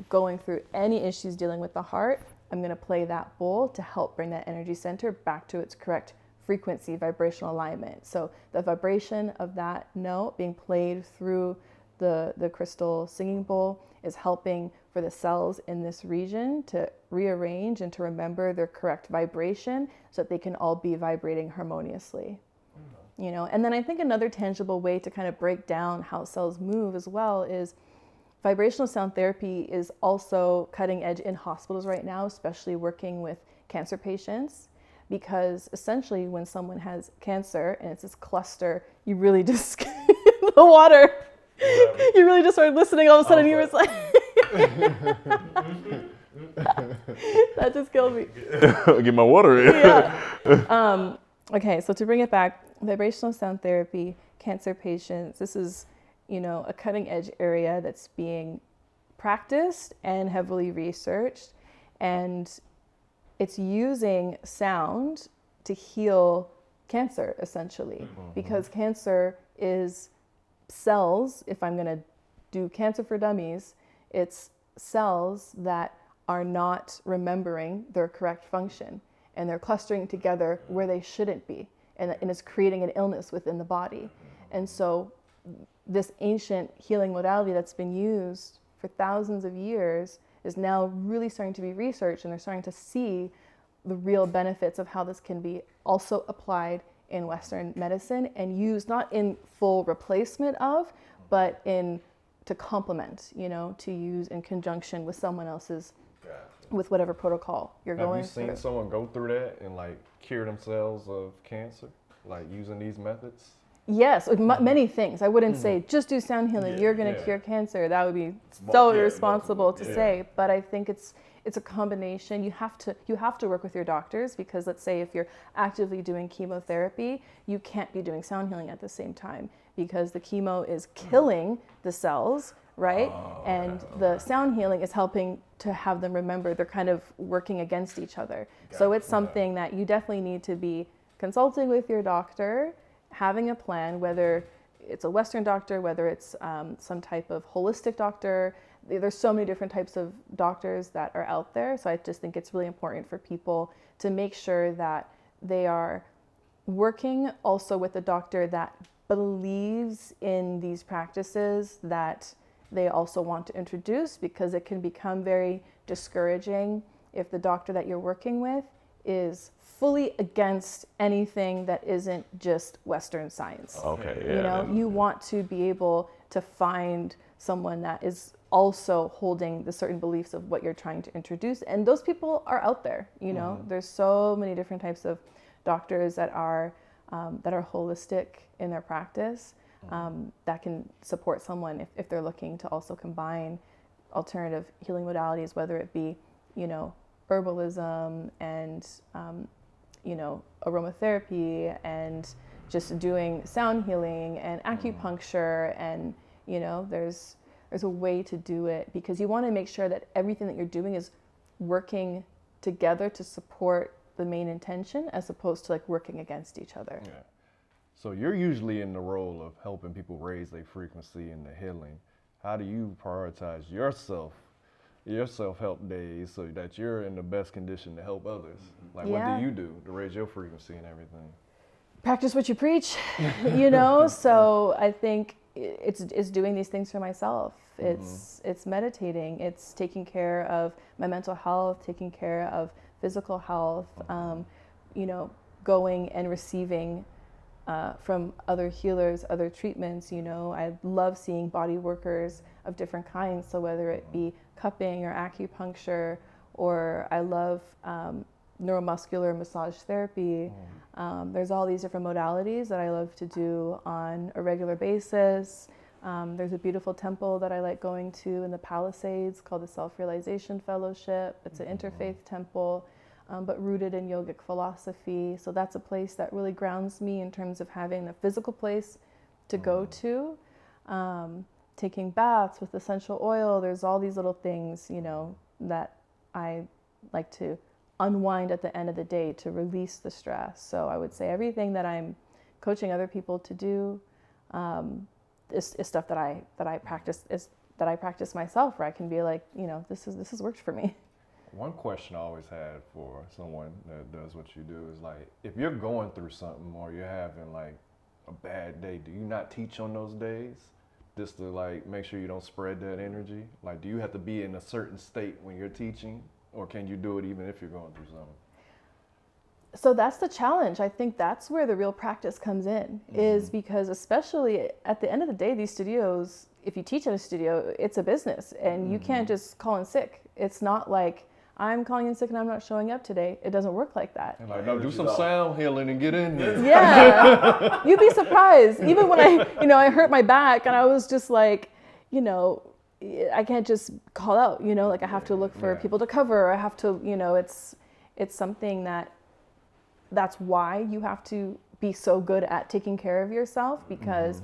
going through any issues dealing with the heart, I'm going to play that bowl to help bring that energy center back to its correct frequency, vibrational alignment. So the vibration of that note being played through the crystal singing bowl is helping for the cells in this region to rearrange and to remember their correct vibration so that they can all be vibrating harmoniously. And then I think another tangible way to kind of break down how cells move as well is vibrational sound therapy is also cutting edge in hospitals right now, especially working with cancer patients, because essentially when someone has cancer and it's this cluster, you really just, the water, you really just started listening, all of a sudden you were like, that just killed me. Get my water in. Yeah. Okay, so to bring it back, vibrational sound therapy, cancer patients, this is a cutting edge area that's being practiced and heavily researched, and it's using sound to heal cancer, essentially, because cancer is cells. If I'm going to do Cancer for Dummies, it's cells that are not remembering their correct function, and they're clustering together where they shouldn't be, and it's creating an illness within the body. And so this ancient healing modality that's been used for thousands of years is now really starting to be researched, and they're starting to see the real benefits of how this can be also applied in Western medicine and used not in full replacement of, but to complement, to use in conjunction with someone else's, with whatever protocol you're going through. Have you seen someone go through that and like cure themselves of cancer, like using these methods? Yes, many things. I wouldn't say just do sound healing, you're going to cure cancer. That would be so irresponsible to say. But I think it's a combination. You have to work with your doctors, because let's say if you're actively doing chemotherapy, you can't be doing sound healing at the same time, because the chemo is killing the cells, right? And the sound healing is helping to have them remember. They're kind of working against each other. So it's something that you definitely need to be consulting with your doctor, having a plan, whether it's a Western doctor, whether it's some type of holistic doctor. There's so many different types of doctors that are out there. So I just think it's really important for people to make sure that they are working also with a doctor that believes in these practices that they also want to introduce, because it can become very discouraging if the doctor that you're working with is fully against anything that isn't just Western science. Okay, yeah. You want to be able to find someone that is also holding the certain beliefs of what you're trying to introduce. And those people are out there, There's so many different types of doctors that are holistic in their practice, that can support someone if they're looking to also combine alternative healing modalities, whether it be, herbalism and, aromatherapy, and just doing sound healing and acupuncture, and, there's a way to do it, because you want to make sure that everything that you're doing is working together to support the main intention, as opposed to like working against each other. Yeah. So you're usually in the role of helping people raise their frequency in the healing. How do you prioritize your self-help days so that you're in the best condition to help others? Like, what do you do to raise your frequency and everything? Practice what you preach, So I think it's doing these things for myself. It's meditating. It's taking care of my mental health, taking care of physical health, going and receiving from other healers, other treatments. I love seeing body workers of different kinds. So whether it be cupping or acupuncture, or I love neuromuscular massage therapy. There's all these different modalities that I love to do on a regular basis. There's a beautiful temple that I like going to in the Palisades called the Self-Realization Fellowship. It's an interfaith temple, but rooted in yogic philosophy. So that's a place that really grounds me in terms of having a physical place to go to. Taking baths with essential oil. There's all these little things, that I like to unwind at the end of the day to release the stress. So I would say everything that I'm coaching other people to do is stuff that I practice myself, where I can be like, this has worked for me. One question I always had for someone that does what you do is like, if you're going through something or you're having like a bad day, do you not teach on those days? Just to like make sure you don't spread that energy? Like, do you have to be in a certain state when you're teaching, or can you do it even if you're going through something? So that's the challenge. I think that's where the real practice comes in, is because especially at the end of the day, these studios, if you teach at a studio, it's a business, and you can't just call in sick. It's not like, I'm calling in sick and I'm not showing up today. It doesn't work like that. And like, no, do some sound healing and get in here. Yeah, you'd be surprised. Even when I hurt my back and I was just like, I can't just call out, like I have to look for people to cover. I have to, it's something that's why you have to be so good at taking care of yourself, because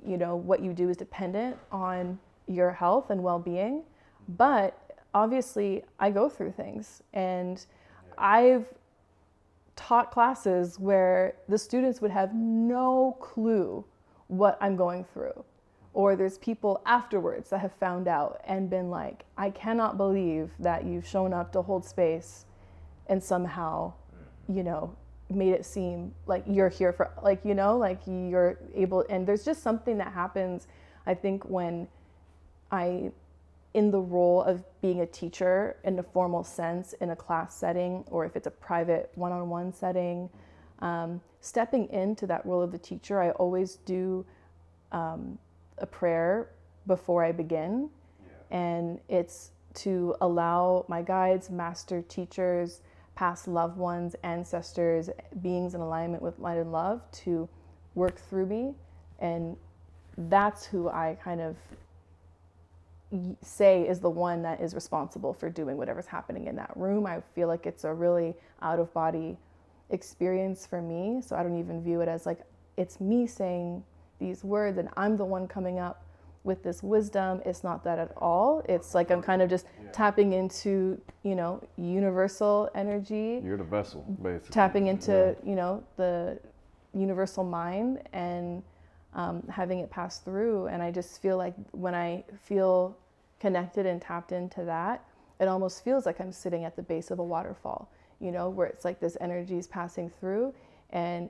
you know, what you do is dependent on your health and well-being. But obviously I go through things, and I've taught classes where the students would have no clue what I'm going through. Or there's people afterwards that have found out and been like, I cannot believe that you've shown up to hold space and somehow, you know, made it seem like you're here for, like, you know, like you're able. And there's just something that happens, I think, when in the role of being a teacher in a formal sense in a class setting, or if it's a private one-on-one setting, stepping into that role of the teacher, I always do a prayer before I begin. And it's to allow my guides, master teachers, past loved ones, ancestors, beings in alignment with light and love to work through me. And that's who I kind of say is the one that is responsible for doing whatever's happening in that room. I feel like it's a really out-of-body experience for me. So I don't even view it as like it's me saying these words and I'm the one coming up with this wisdom. It's not that at all. It's like I'm kind of just tapping into, you know, universal energy. You're the vessel, basically. Tapping into, you know, the universal mind and having it pass through. And I just feel like when I feel connected and tapped into that, it almost feels like I'm sitting at the base of a waterfall, you know, where it's like this energy is passing through. And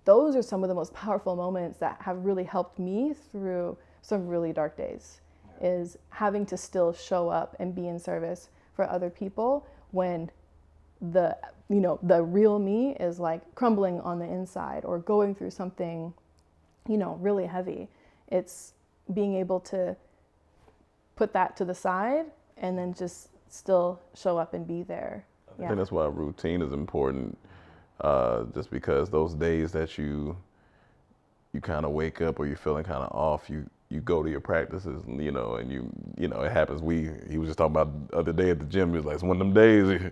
those are some of the most powerful moments that have really helped me through some really dark days, is having to still show up and be in service for other people when the, you know, the real me is like crumbling on the inside or going through something, you know, really heavy. It's being able to put that to the side and then just still show up and be there. I think that's why routine is important. Just because those days that you kind of wake up or you're feeling kind of off, you go to your practices, you know, and you know, it happens. He was just talking about the other day at the gym. He was like, it's one of them days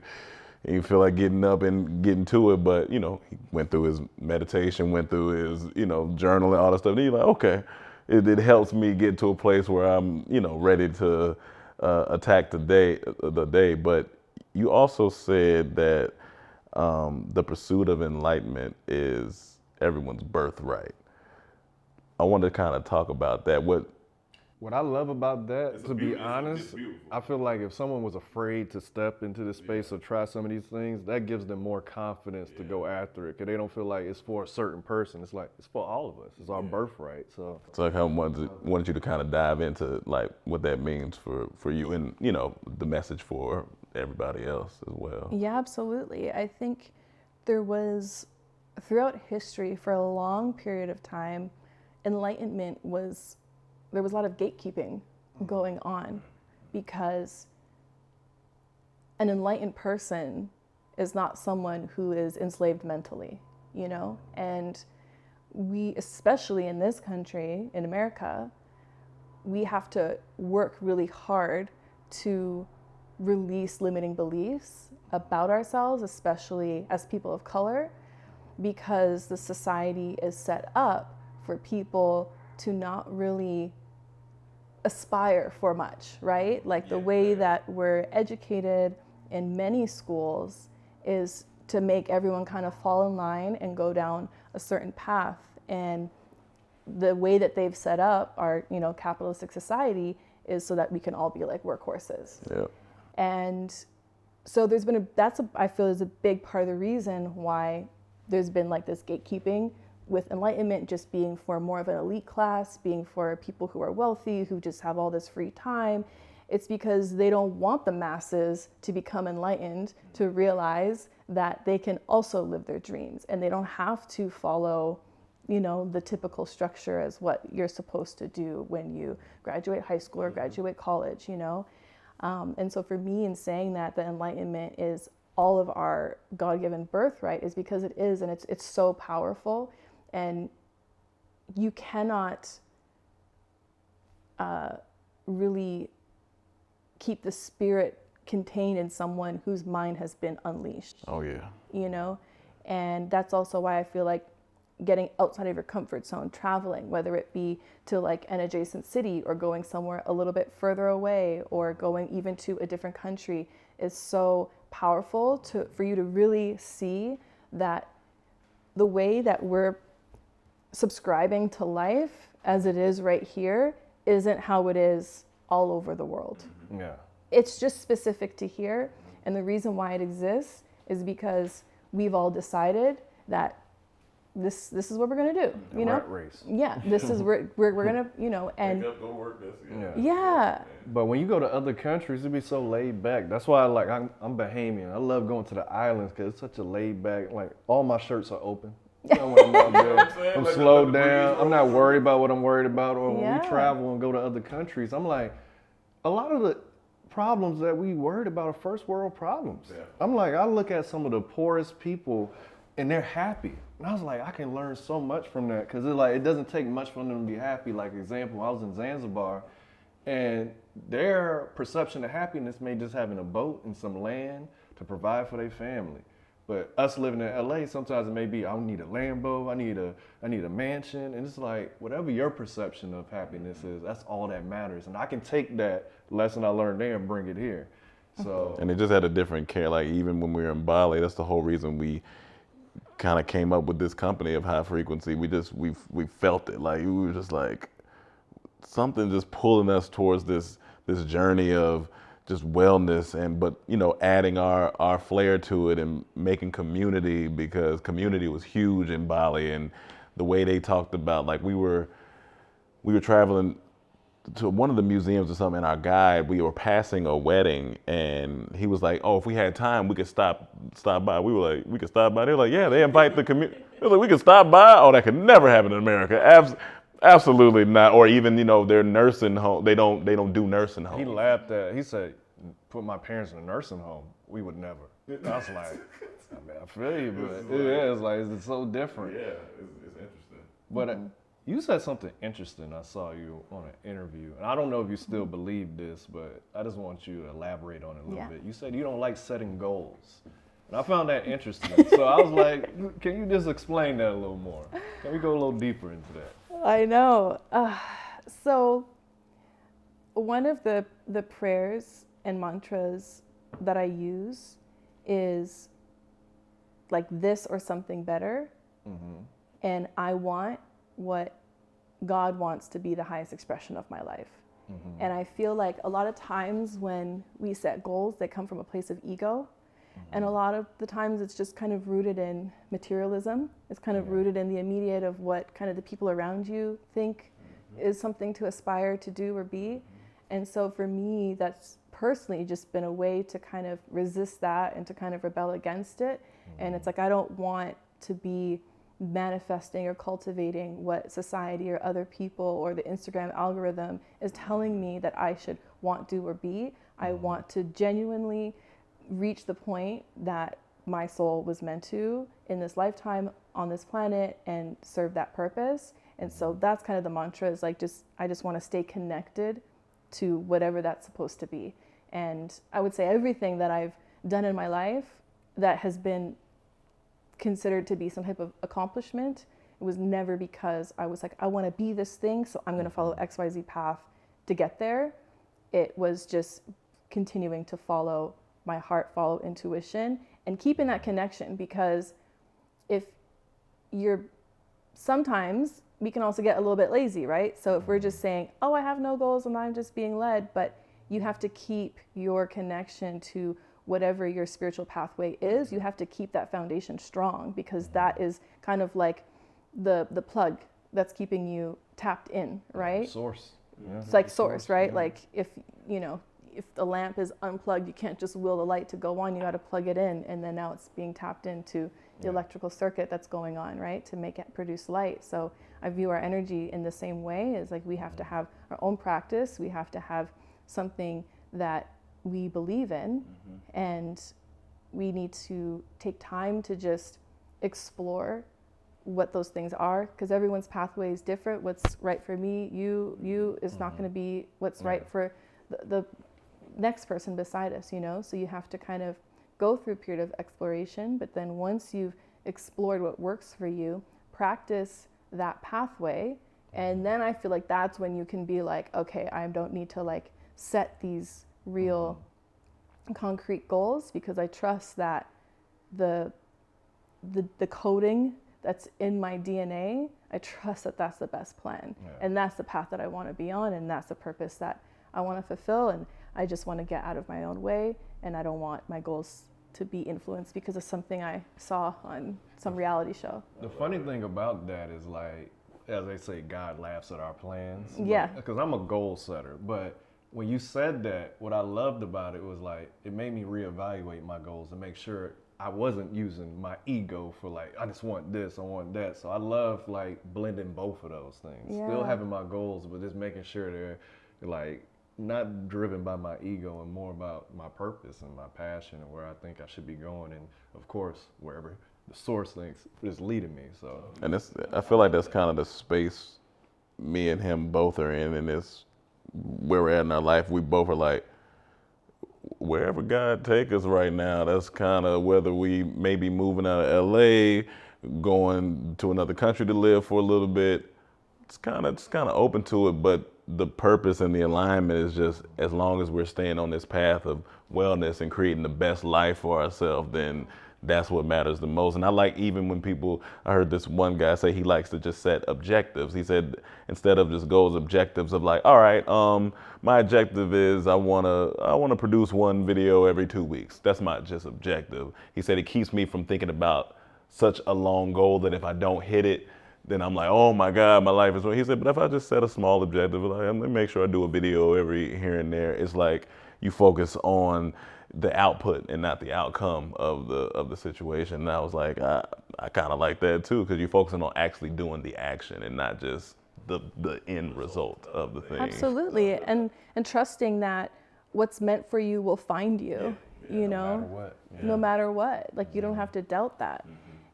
you feel like getting up and getting to it, but, you know, he went through his meditation, went through his, you know, journaling, all that stuff. And he's like, okay, it helps me get to a place where I'm, you know, ready to attack the day. But you also said that the pursuit of enlightenment is everyone's birthright. I want to kind of talk about that. What I love about that, to be honest, I feel like if someone was afraid to step into this space or try some of these things, that gives them more confidence to go after it, because they don't feel like it's for a certain person. It's like, it's for all of us. It's our birthright. So I wanted you to kind of dive into like what that means for you and, you know, the message for everybody else as well. Yeah, absolutely. I think there was, throughout history, for a long period of time, enlightenment there was a lot of gatekeeping going on, because an enlightened person is not someone who is enslaved mentally, you know? And we, especially in this country, in America, we have to work really hard to release limiting beliefs about ourselves, especially as people of color, because the society is set up for people to not really aspire for much, right? Like the way that we're educated in many schools is to make everyone kind of fall in line and go down a certain path. And the way that they've set up our, you know, capitalistic society is so that we can all be like workhorses. Yeah. And so there's been I feel is a big part of the reason why there's been like this gatekeeping, with enlightenment just being for more of an elite class, being for people who are wealthy, who just have all this free time. It's because they don't want the masses to become enlightened, to realize that they can also live their dreams and they don't have to follow, you know, the typical structure as what you're supposed to do when you graduate high school or graduate college, you know? And so for me, in saying that the enlightenment is all of our God-given birthright, is because it is, and it's so powerful. And you cannot really keep the spirit contained in someone whose mind has been unleashed. Oh yeah. You know, and that's also why I feel like getting outside of your comfort zone, traveling, whether it be to like an adjacent city or going somewhere a little bit further away or going even to a different country, is so powerful for you to really see that the way that we're subscribing to life as it is right here isn't how it is all over the world. Yeah. It's just specific to here. And the reason why it exists is because we've all decided that this is what we're gonna do. You know? Rat race. Yeah. This is we're gonna, you know, and Wake up, go work this. yeah. But when you go to other countries, it be so laid back. That's why I'm Bahamian. I love going to the islands because it's such a laid back. Like all my shirts are open. You know, when I'm out there, I'm Like, slowed the down. breeze I'm not worried about what I'm worried about. Or when Yeah. we travel and go to other countries, I'm like, a lot of the problems that we worried about are first world problems. Yeah. I'm like, I look at some of the poorest people and they're happy. And I was like, I can learn so much from that because it doesn't take much for them to be happy. Like example, I was in Zanzibar and their perception of happiness may just having a boat and some land to provide for their family. But us living in LA, sometimes it may be, I need a Lambo, I need a mansion. And it's like, whatever your perception of happiness is, that's all that matters. And I can take that lesson I learned there and bring it here. So, And it just had a different care. Like even when we were in Bali, that's the whole reason we kind of came up with this company of high frequency. We felt it. Like we were just like something just pulling us towards this journey of just wellness but you know, adding our flair to it and making community, because community was huge in Bali. And the way they talked about, like we were traveling to one of the museums or something, and our guide, we were passing a wedding and he was like, oh, if we had time we could stop by. We were like, we could stop by. They were like, yeah, they invite the community. It was like, we could stop by. Oh, that could never happen in America. Absolutely not. Or even, you know, their nursing home, they don't do nursing homes. he laughed at, he said, put my parents in a nursing home. We would never. I was like, I mean, I feel you, but it's like, it's so different. Yeah, it's interesting. But you said something interesting. I saw you on an interview, and I don't know if you still believe this, but I just want you to elaborate on it a little bit. You said you don't like setting goals, and I found that interesting. So I was like, can you just explain that a little more? Can we go a little deeper into that? I know. So one of the prayers and mantras that I use is like this or something better. Mm-hmm. And I want what God wants to be the highest expression of my life. Mm-hmm. And I feel like a lot of times when we set goals, they come from a place of ego. Mm-hmm. And a lot of the times it's just kind of rooted in materialism. It's kind of rooted in the immediate of what kind of the people around you think is something to aspire to do or be. And so for me, that's personally just been a way to kind of resist that and to kind of rebel against it. And it's like, I don't want to be manifesting or cultivating what society or other people or the Instagram algorithm is telling me that I should want, do, or be. I want to genuinely reach the point that my soul was meant to in this lifetime on this planet and serve that purpose. And so that's kind of the mantra, is like, I just want to stay connected to whatever that's supposed to be. And I would say everything that I've done in my life that has been considered to be some type of accomplishment, it was never because I was like, I want to be this thing, so I'm going to follow XYZ path to get there. It was just continuing to follow my heart, follow intuition, and keeping that connection. Because if sometimes we can also get a little bit lazy, right? So if we're just saying, oh, I have no goals and I'm just being led, but you have to keep your connection to whatever your spiritual pathway is. You have to keep that foundation strong, because that is kind of like the plug that's keeping you tapped in, right? Source. Yeah. It's like source, right? Yeah. Like if the lamp is unplugged, you can't just will the light to go on. You got to plug it in, and then now it's being tapped into the electrical circuit that's going on, right, to make it produce light. So I view our energy in the same way. As like, we have to have our own practice. We have to have something that we believe in, and we need to take time to just explore what those things are, because everyone's pathway is different. What's right for me, you is not going to be what's right for the next person beside us, so you have to kind of go through a period of exploration. But then once you've explored what works for you, practice that pathway. And then I feel like that's when you can be like, okay, I don't need to like set these real concrete goals, because I trust that the coding that's in my DNA, I trust that that's the best plan. And that's the path that I want to be on, and that's the purpose that I want to fulfill. And I just want to get out of my own way, and I don't want my goals to be influenced because of something I saw on some reality show. The funny thing about that is, like, as they say, God laughs at our plans. Yeah. Because I'm a goal setter. But when you said that, what I loved about it was like, it made me reevaluate my goals and make sure I wasn't using my ego for like, I just want this, I want that. So I love like blending both of those things. Yeah. Still having my goals, but just making sure they're like not driven by my ego and more about my purpose and my passion and where I think I should be going. And of course, wherever the source thinks is leading me. So, and I feel like that's kind of the space me and him both are in, and it's where we're at in our life. We both are like, wherever God take us right now, that's kind of whether we may be moving out of LA, going to another country to live for a little bit. It's kind of open to it, but the purpose and the alignment is just, as long as we're staying on this path of wellness and creating the best life for ourselves, then that's what matters the most. And I like, even when people, I heard this one guy say he likes to just set objectives. He said, instead of just goals, objectives of like, all right, my objective is I wanna produce one video every 2 weeks. That's my just objective. He said it keeps me from thinking about such a long goal that if I don't hit it, then I'm like, oh my God, my life is ruined. He said, but if I just set a small objective, like, let me make sure I do a video every here and there, it's like you focus on the output and not the outcome of the situation. And I was like, I kind of like that too, because you're focusing on actually doing the action and not just the end result of the thing. Absolutely, and trusting that what's meant for you will find you. You know, no matter what. No matter what. Like, you don't have to doubt that.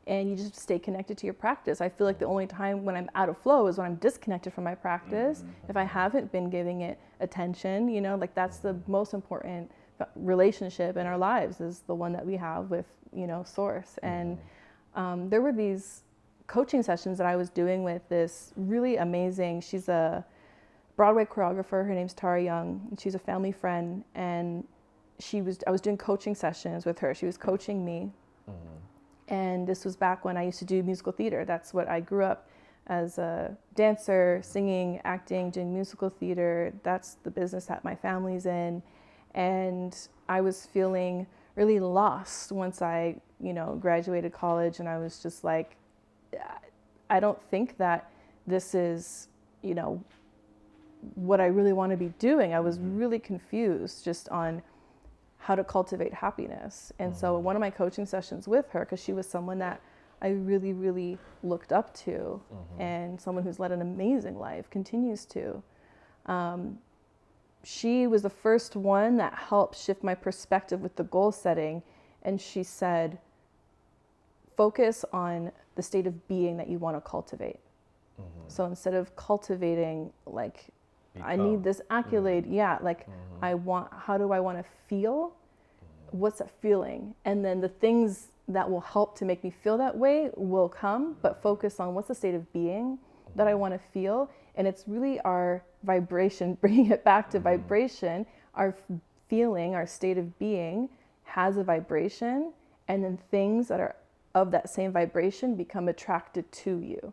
And you just stay connected to your practice. I feel like the only time when I'm out of flow is when I'm disconnected from my practice. If I haven't been giving it attention, you know, like that's the most important relationship in our lives, is the one that we have with, you know, Source. And there were these coaching sessions that I was doing with this really amazing, she's a Broadway choreographer, her name's Tara Young, and she's a family friend, and I was doing coaching sessions with her. She was coaching me. And this was back when I used to do musical theater. That's what I grew up as a dancer, singing, acting, doing musical theater. That's the business that my family's in. And I was feeling really lost once I, you know, graduated college, and I was just like, I don't think that this is, you know, what I really want to be doing. I was really confused just on how to cultivate happiness. And so one of my coaching sessions with her, because she was someone that I really, really looked up to, and someone who's led an amazing life, continues to, she was the first one that helped shift my perspective with the goal setting. And she said, focus on the state of being that you want to cultivate. So instead of cultivating, like, I need this accolade, how do I want to feel? What's that feeling? And then the things that will help to make me feel that way will come, but focus on what's the state of being that I want to feel. And it's really our vibration, bringing it back to vibration, our feeling, our state of being has a vibration, and then things that are of that same vibration become attracted to you.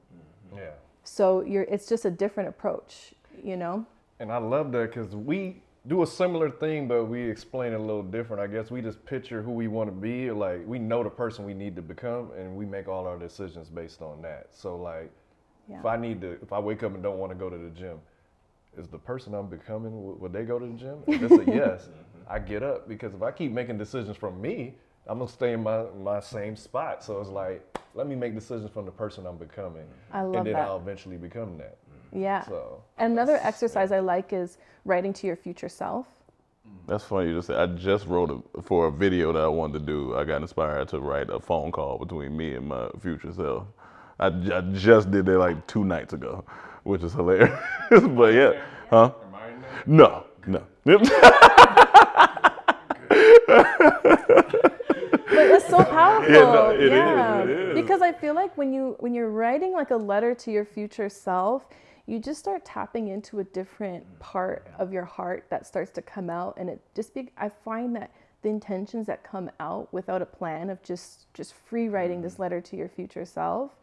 Yeah. So it's just a different approach, you know? And I love that, because we do a similar thing, but we explain it a little different. I guess we just picture who we want to be. Like, we know the person we need to become, and we make all our decisions based on that. So like, if I wake up and don't want to go to the gym, is the person I'm becoming, would they go to the gym? If it's a yes, I get up, because if I keep making decisions from me, I'm gonna stay in my same spot. So it's like, let me make decisions from the person I'm becoming. I love and then that. I'll eventually become that. Yeah. So and another exercise I like is writing to your future self. That's funny you just said. I just wrote for a video that I wanted to do. I got inspired to write a phone call between me and my future self. I just did that like 2 nights ago, which is hilarious. But yeah, huh? Am I in there? No. But it's so powerful. no, it is, yeah. it is. Because I feel like when you're writing like a letter to your future self, you just start tapping into a different part of your heart that starts to come out, and I find that the intentions that come out without a plan of just free writing this letter to your future self,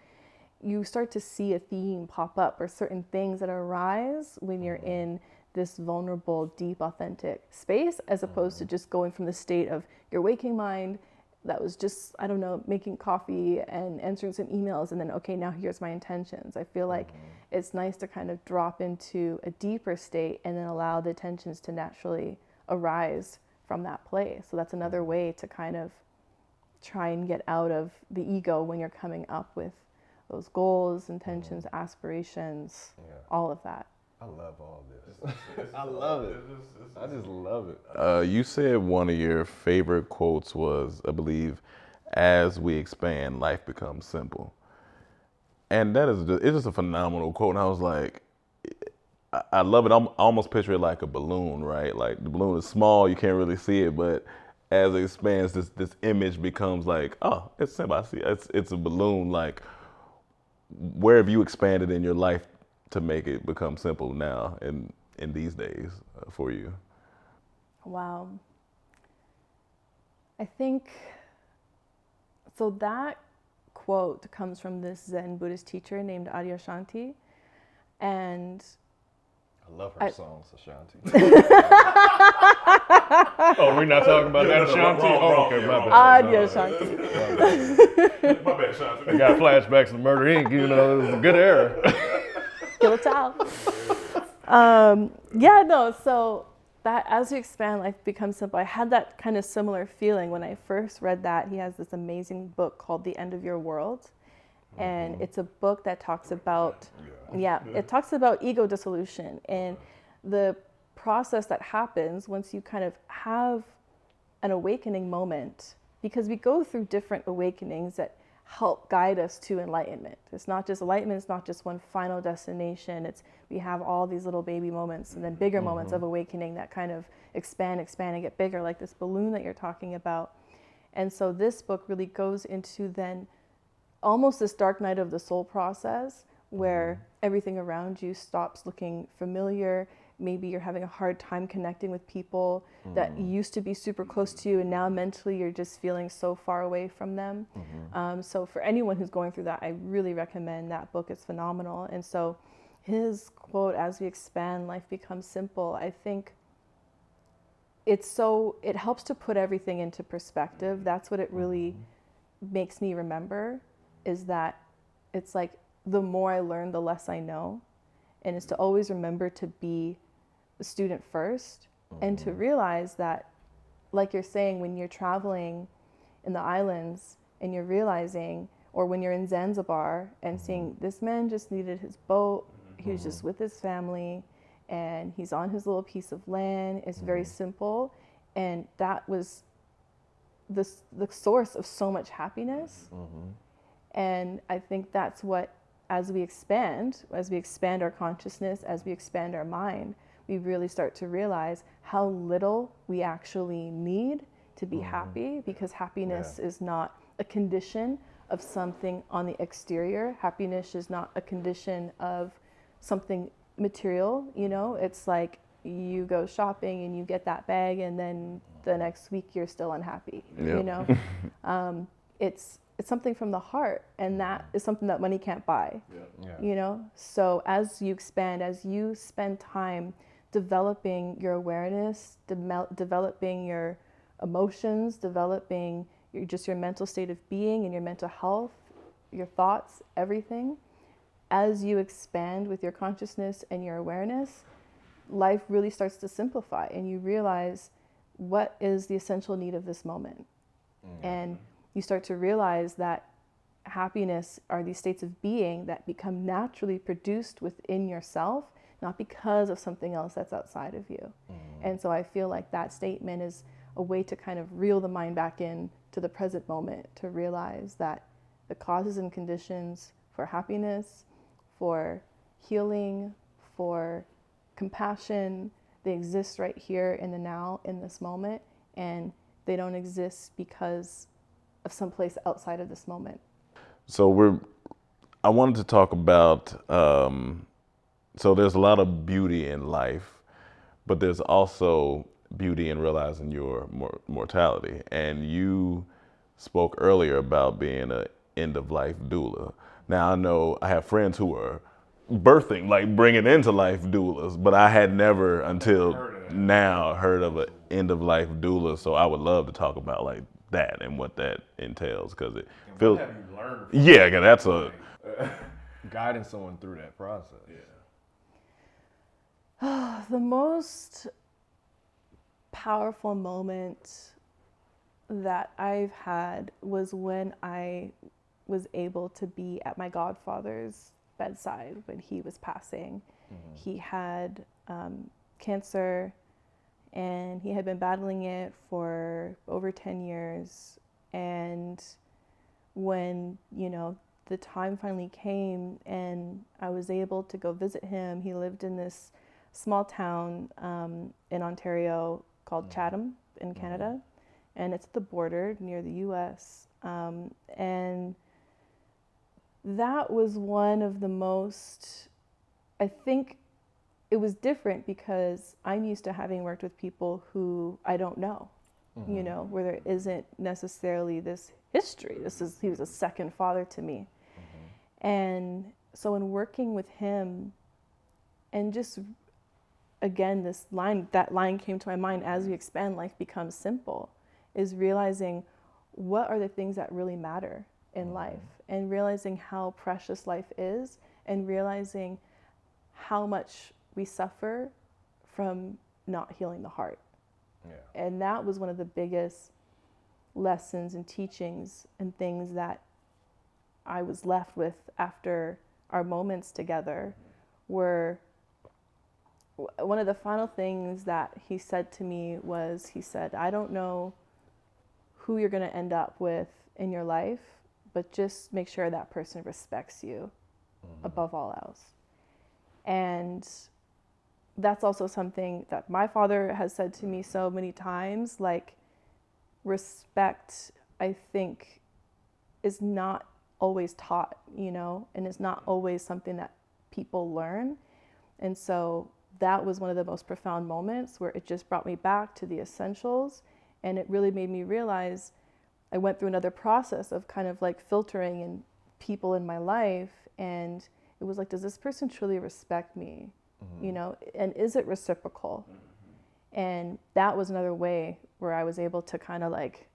you start to see a theme pop up or certain things that arise when you're in this vulnerable, deep, authentic space, as opposed to just going from the state of your waking mind that was just, I don't know, making coffee and answering some emails, and then, okay, now here's my intentions. I feel like it's nice to kind of drop into a deeper state and then allow the intentions to naturally arise from that place. So that's another way to kind of try and get out of the ego when you're coming up with those goals, intentions, aspirations, all of that. I love all this. I love it. I just love it. You said one of your favorite quotes was, I believe, "As we expand, life becomes simple." And it's just a phenomenal quote. And I was like, I love it. I almost picture it like a balloon, right? Like the balloon is small, you can't really see it, but as it expands, this image becomes like, oh, it's simple. I see it's a balloon. Like, where have you expanded in your life to make it become simple now in these days for you? Wow. I think, so that quote comes from this Zen Buddhist teacher named Adyashanti. And I love her songs, Ashanti. Oh, we're not talking about that Ashanti? Oh, okay, my bad. Adyashanti. My bad, Sean. I got flashbacks to Murder Inc., you know, it was a good era. Kill a child. So that as you expand, life becomes simple. I had that kind of similar feeling when I first read that. He has this amazing book called The End of Your World. And it's a book that talks about, it talks about ego dissolution and the process that happens once you kind of have an awakening moment, because we go through different awakenings that help guide us to enlightenment. It's not just enlightenment, it's not just one final destination. We have all these little baby moments and then bigger moments of awakening that kind of expand and get bigger, like this balloon that you're talking about. And so this book really goes into then almost this dark night of the soul process where everything around you stops looking familiar. Maybe you're having a hard time connecting with people that used to be super close to you, and now mentally you're just feeling so far away from them. So for anyone who's going through that, I really recommend that book. It's phenomenal. And so his quote, "As we expand, life becomes simple," I think it helps to put everything into perspective. That's what it really makes me remember, is that it's like the more I learn, the less I know. And it's to always remember to be a student first and to realize that, like you're saying, when you're traveling in the islands and you're realizing, or when you're in Zanzibar and seeing this man just needed his boat, he was just with his family and he's on his little piece of land. It's very simple. And that was the source of so much happiness. And I think that's what, as we expand our consciousness, as we expand our mind, we really start to realize how little we actually need to be happy, because happiness is not a condition of something on the exterior. Happiness is not a condition of something material, you know? It's like you go shopping and you get that bag and then the next week you're still unhappy, you know? It's something from the heart, and that is something that money can't buy, you know? So as you expand, as you spend time developing your awareness, developing your emotions, developing your mental state of being and your mental health, your thoughts, everything, as you expand with your consciousness and your awareness, life really starts to simplify, and you realize what is the essential need of this moment. And you start to realize that happiness are these states of being that become naturally produced within yourself, not because of something else that's outside of you. And so I feel like that statement is a way to kind of reel the mind back in to the present moment, to realize that the causes and conditions for happiness, for healing, for compassion, they exist right here in the now, in this moment, and they don't exist because of someplace outside of this moment. So I wanted to talk about, so there's a lot of beauty in life, but there's also beauty in realizing your mortality. And you spoke earlier about being an end-of-life doula. Now I know I have friends who are birthing, like bringing into life doulas, but I had never until now heard of an end-of-life doula. So I would love to talk about like that and what that entails, because it feels. What have you learned from Yeah, 'cause that's a. guiding someone through that process? The most powerful moment that I've had was when I was able to be at my godfather's bedside when he was passing. He had cancer, and he had been battling it for over 10 years. And when, the time finally came and I was able to go visit him, he lived in this small town in Ontario called Chatham in Canada, and it's at the border near the US. And that was one of the most, I think it was different because I'm used to having worked with people who I don't know, where there isn't necessarily this history. He was a second father to me. And so in working with him, and just again, that line came to my mind as we expand, life becomes simple, is realizing what are the things that really matter in life, and realizing how precious life is, and realizing how much we suffer from not healing the heart. And that was one of the biggest lessons and teachings and things that I was left with after our moments together. Were one of the final things that he said to me was, he said, I don't know who you're going to end up with in your life, but just make sure that person respects you above all else. And that's also something that my father has said to me so many times, like respect, I think, is not always taught, and it's not always something that people learn. And so that was one of the most profound moments where it just brought me back to the essentials. And it really made me realize I went through another process of kind of like filtering in people in my life. And it was like, does this person truly respect me? And is it reciprocal? And that was another way where I was able to kind of like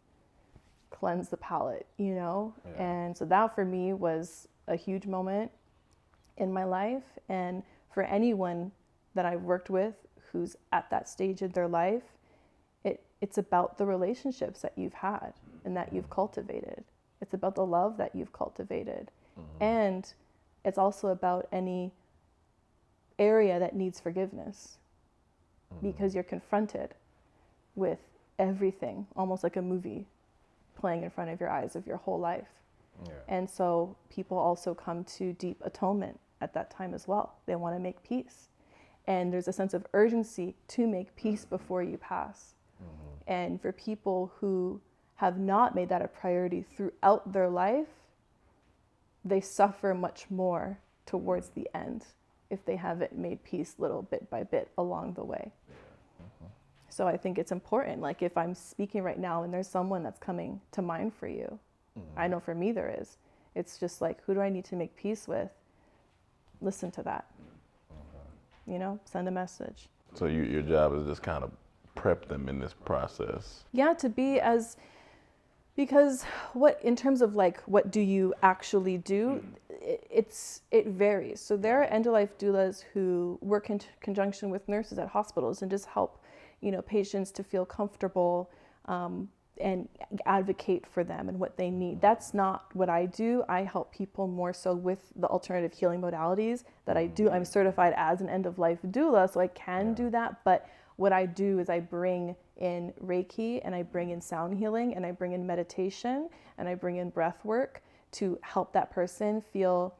cleanse the palate, And so that for me was a huge moment in my life. And for anyone that I've worked with who's at that stage in their life, it's about the relationships that you've had and that you've cultivated. It's about the love that you've cultivated. And it's also about any area that needs forgiveness, because you're confronted with everything, almost like a movie playing in front of your eyes of your whole life. And so people also come to deep atonement at that time as well. They want to make peace. And there's a sense of urgency to make peace before you pass. And for people who have not made that a priority throughout their life, they suffer much more towards the end if they haven't made peace little bit by bit along the way. So I think it's important, like if I'm speaking right now and there's someone that's coming to mind for you, I know for me there is. It's just like, who do I need to make peace with? Listen to that. Send a message. So your job is just kind of prep them in this process. Yeah, to be because in terms of like, what do you actually do? It varies. So there are end-of-life doulas who work in conjunction with nurses at hospitals and just help, patients to feel comfortable and advocate for them and what they need. That's not what I do. I help people more so with the alternative healing modalities that I do. I'm certified as an end-of-life doula, so I can do that. But what I do is I bring in reiki, and I bring in sound healing, and I bring in meditation, and I bring in breath work to help that person feel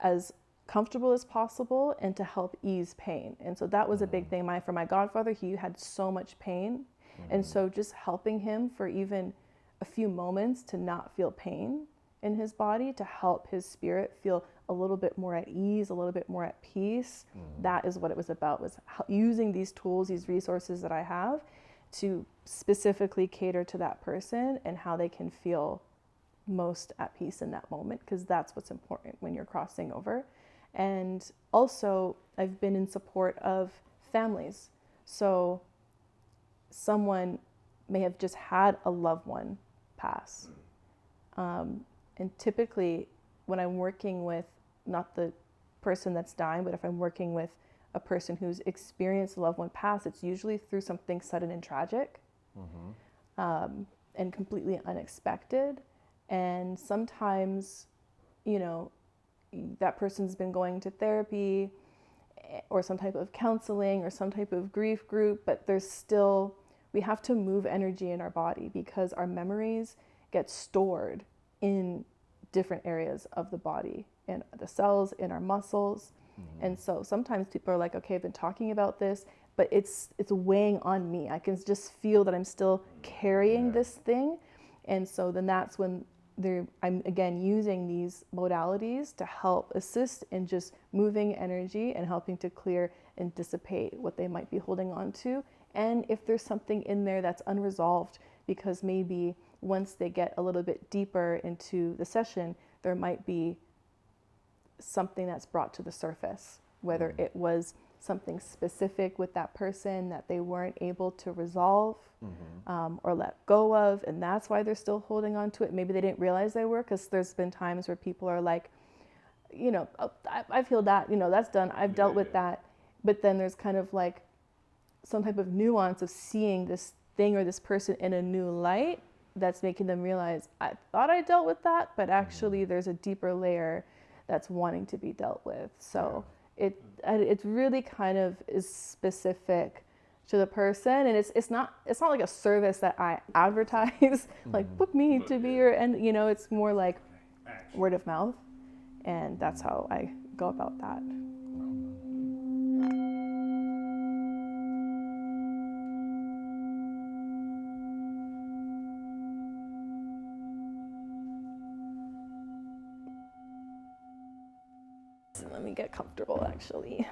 as comfortable as possible and to help ease pain. And so that was a big thing. For my godfather, he had so much pain. And so just helping him for even a few moments to not feel pain in his body, to help his spirit feel a little bit more at ease, a little bit more at peace. That is what it was about, was using these tools, these resources that I have to specifically cater to that person and how they can feel most at peace in that moment, because that's what's important when you're crossing over. And also, I've been in support of families. So someone may have just had a loved one pass. And typically, when I'm working with not the person that's dying, but if I'm working with a person who's experienced a loved one pass, it's usually through something sudden and tragic, and completely unexpected. And sometimes, you know, that person's been going to therapy or some type of counseling or some type of grief group, but there's still, we have to move energy in our body because our memories get stored in different areas of the body, in the cells, in our muscles. And so sometimes people are like, okay, I've been talking about this, but it's weighing on me. I can just feel that I'm still carrying this thing. And so then that's when I'm again using these modalities to help assist in just moving energy and helping to clear and dissipate what they might be holding on to. And if there's something in there that's unresolved, because maybe once they get a little bit deeper into the session, there might be something that's brought to the surface, whether it was something specific with that person that they weren't able to resolve or let go of, and that's why they're still holding on to it. Maybe they didn't realize they were, because there's been times where people are like, you know, oh, I feel that, you know, that's done, I've dealt with that. But then there's kind of like some type of nuance of seeing this thing or this person in a new light that's making them realize, I thought I dealt with that, but actually there's a deeper layer that's wanting to be dealt with. So it really kind of is specific to the person, and it's not like a service that I advertise like book me to be your, and you know, it's more like word of mouth, and that's how I go about that. Let me get comfortable, actually.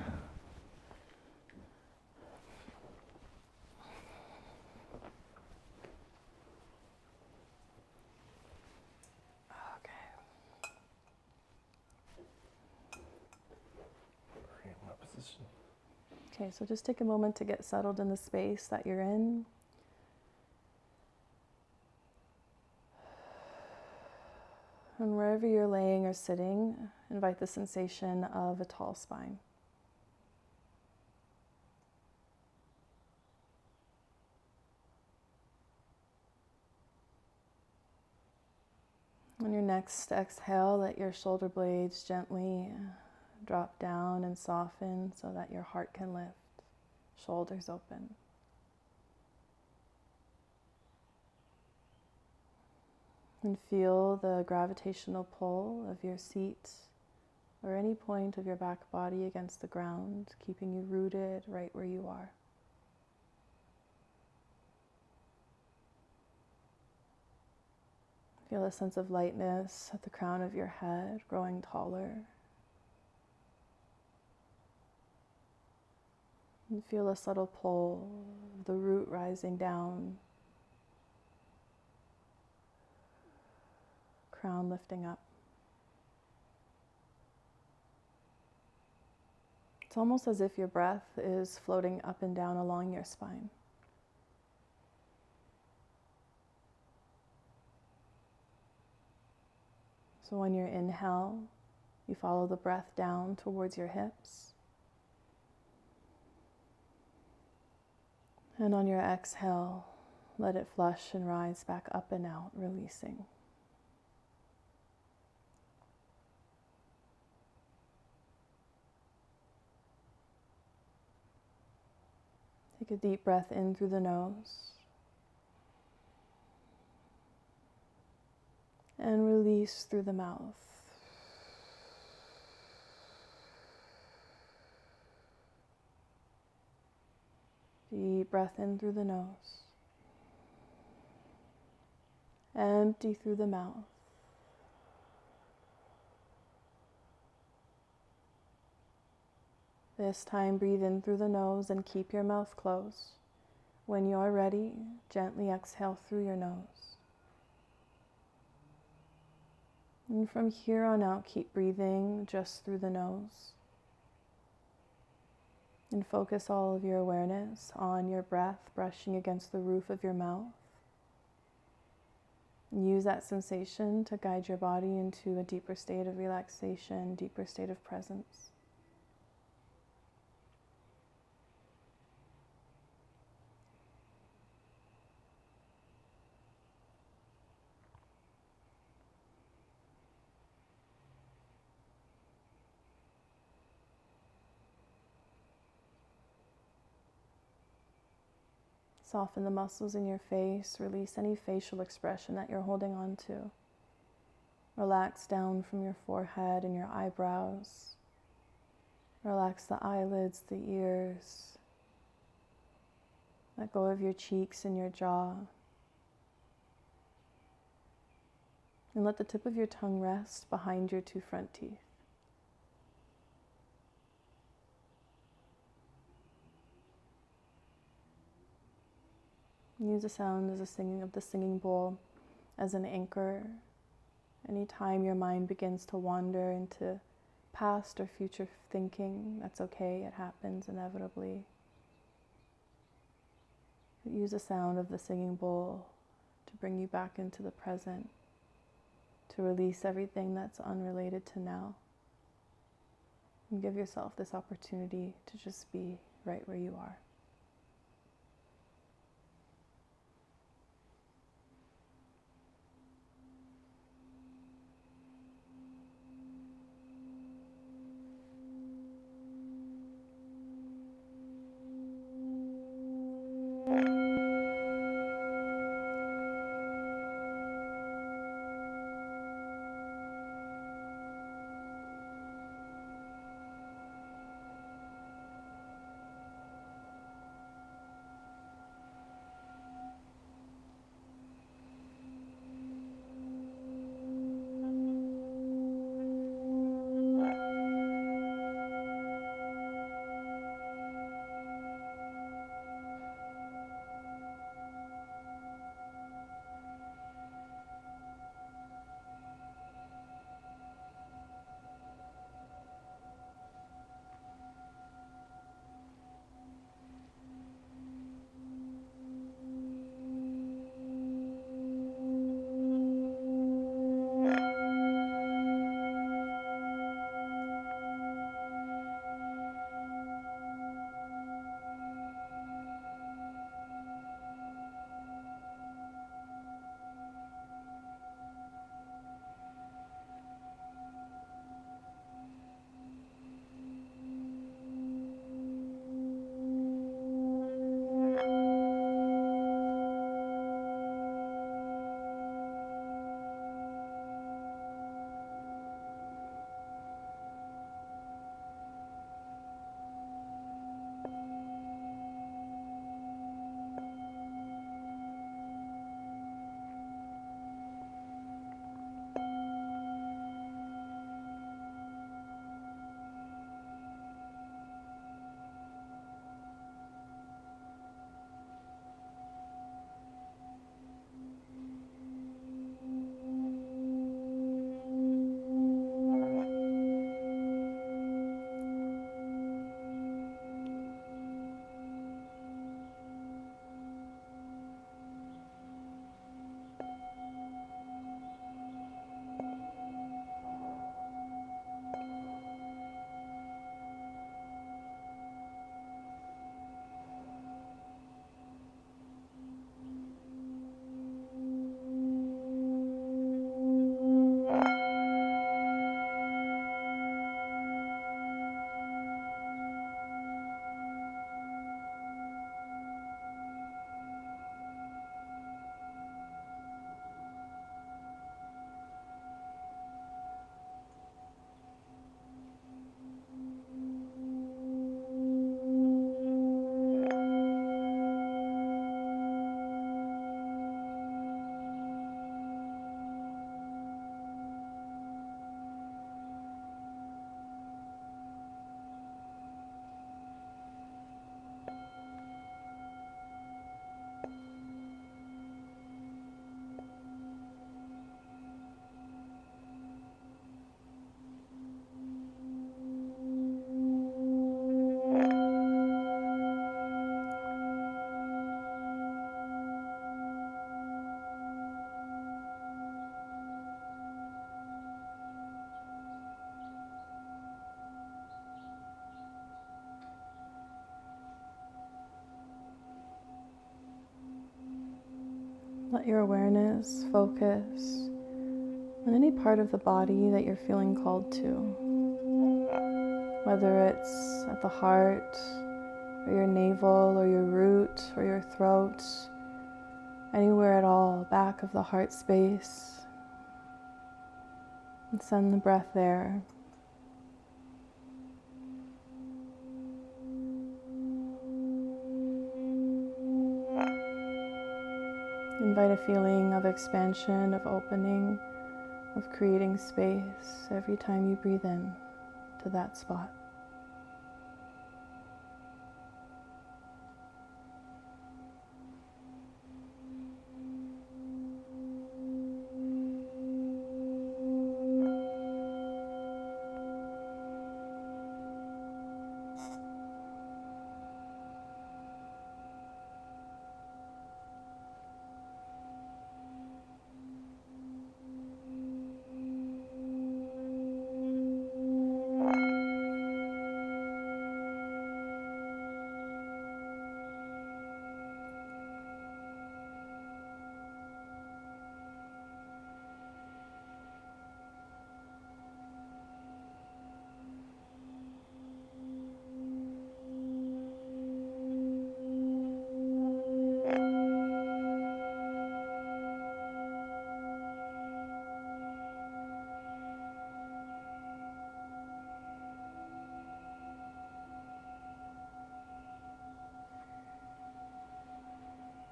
Okay, so just take a moment to get settled in the space that you're in. And wherever you're laying or sitting, invite the sensation of a tall spine. On your next exhale, let your shoulder blades gently drop down and soften so that your heart can lift, shoulders open. And feel the gravitational pull of your seat or any point of your back body against the ground, keeping you rooted right where you are. Feel a sense of lightness at the crown of your head, growing taller. And feel a subtle pull of the root rising down, crown lifting up. It's almost as if your breath is floating up and down along your spine. So on your inhale, you follow the breath down towards your hips. And on your exhale, let it flush and rise back up and out, releasing. Take a deep breath in through the nose. And release through the mouth. Deep breath in through the nose. Empty through the mouth. This time, breathe in through the nose and keep your mouth closed. When you're ready, gently exhale through your nose. And from here on out, keep breathing just through the nose. And focus all of your awareness on your breath brushing against the roof of your mouth. And use that sensation to guide your body into a deeper state of relaxation, deeper state of presence. Soften the muscles in your face. Release any facial expression that you're holding on to. Relax down from your forehead and your eyebrows. Relax the eyelids, the ears. Let go of your cheeks and your jaw. And let the tip of your tongue rest behind your two front teeth. Use the sound as a singing of the singing bowl as an anchor. Anytime your mind begins to wander into past or future thinking, that's okay, it happens inevitably. But use the sound of the singing bowl to bring you back into the present, to release everything that's unrelated to now. And give yourself this opportunity to just be right where you are. Let your awareness focus on any part of the body that you're feeling called to. Whether it's at the heart, or your navel, or your root, or your throat, anywhere at all, back of the heart space. And send the breath there. Invite a feeling of expansion, of opening, of creating space every time you breathe in to that spot.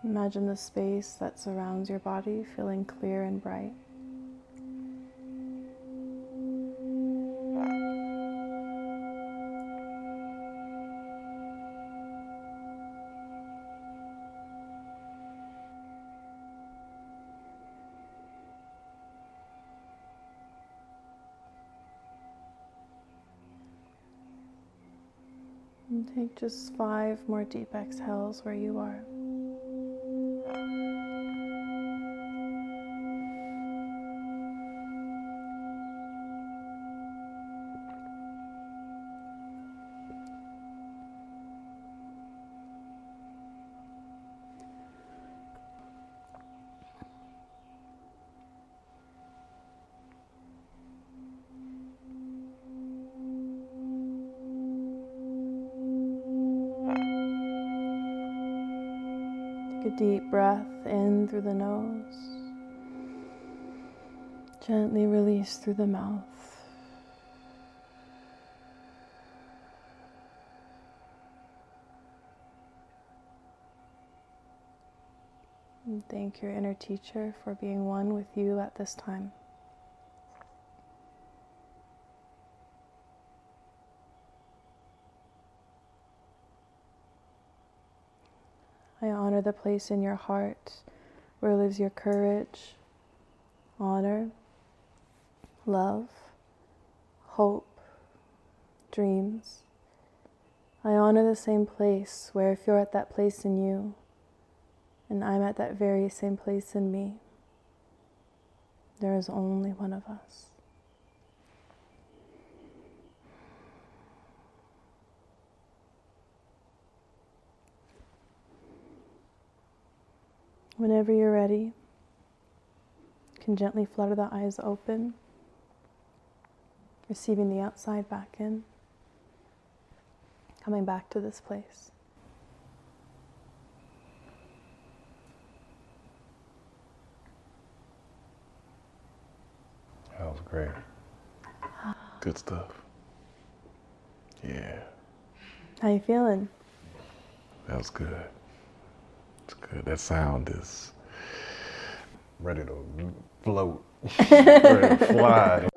Imagine the space that surrounds your body feeling clear and bright. And take just 5 more deep exhales where you are. Take a deep breath in through the nose. Gently release through the mouth. And thank your inner teacher for being one with you at this time. I honor the place in your heart where lives your courage, honor, love, hope, dreams. I honor the same place where if you're at that place in you, and I'm at that very same place in me, there is only one of us. Whenever you're ready, you can gently flutter the eyes open, receiving the outside back in, coming back to this place. That was great. Good stuff. Yeah, How you feeling? that was good. It's good. That sound is Ready to float. Ready to fly.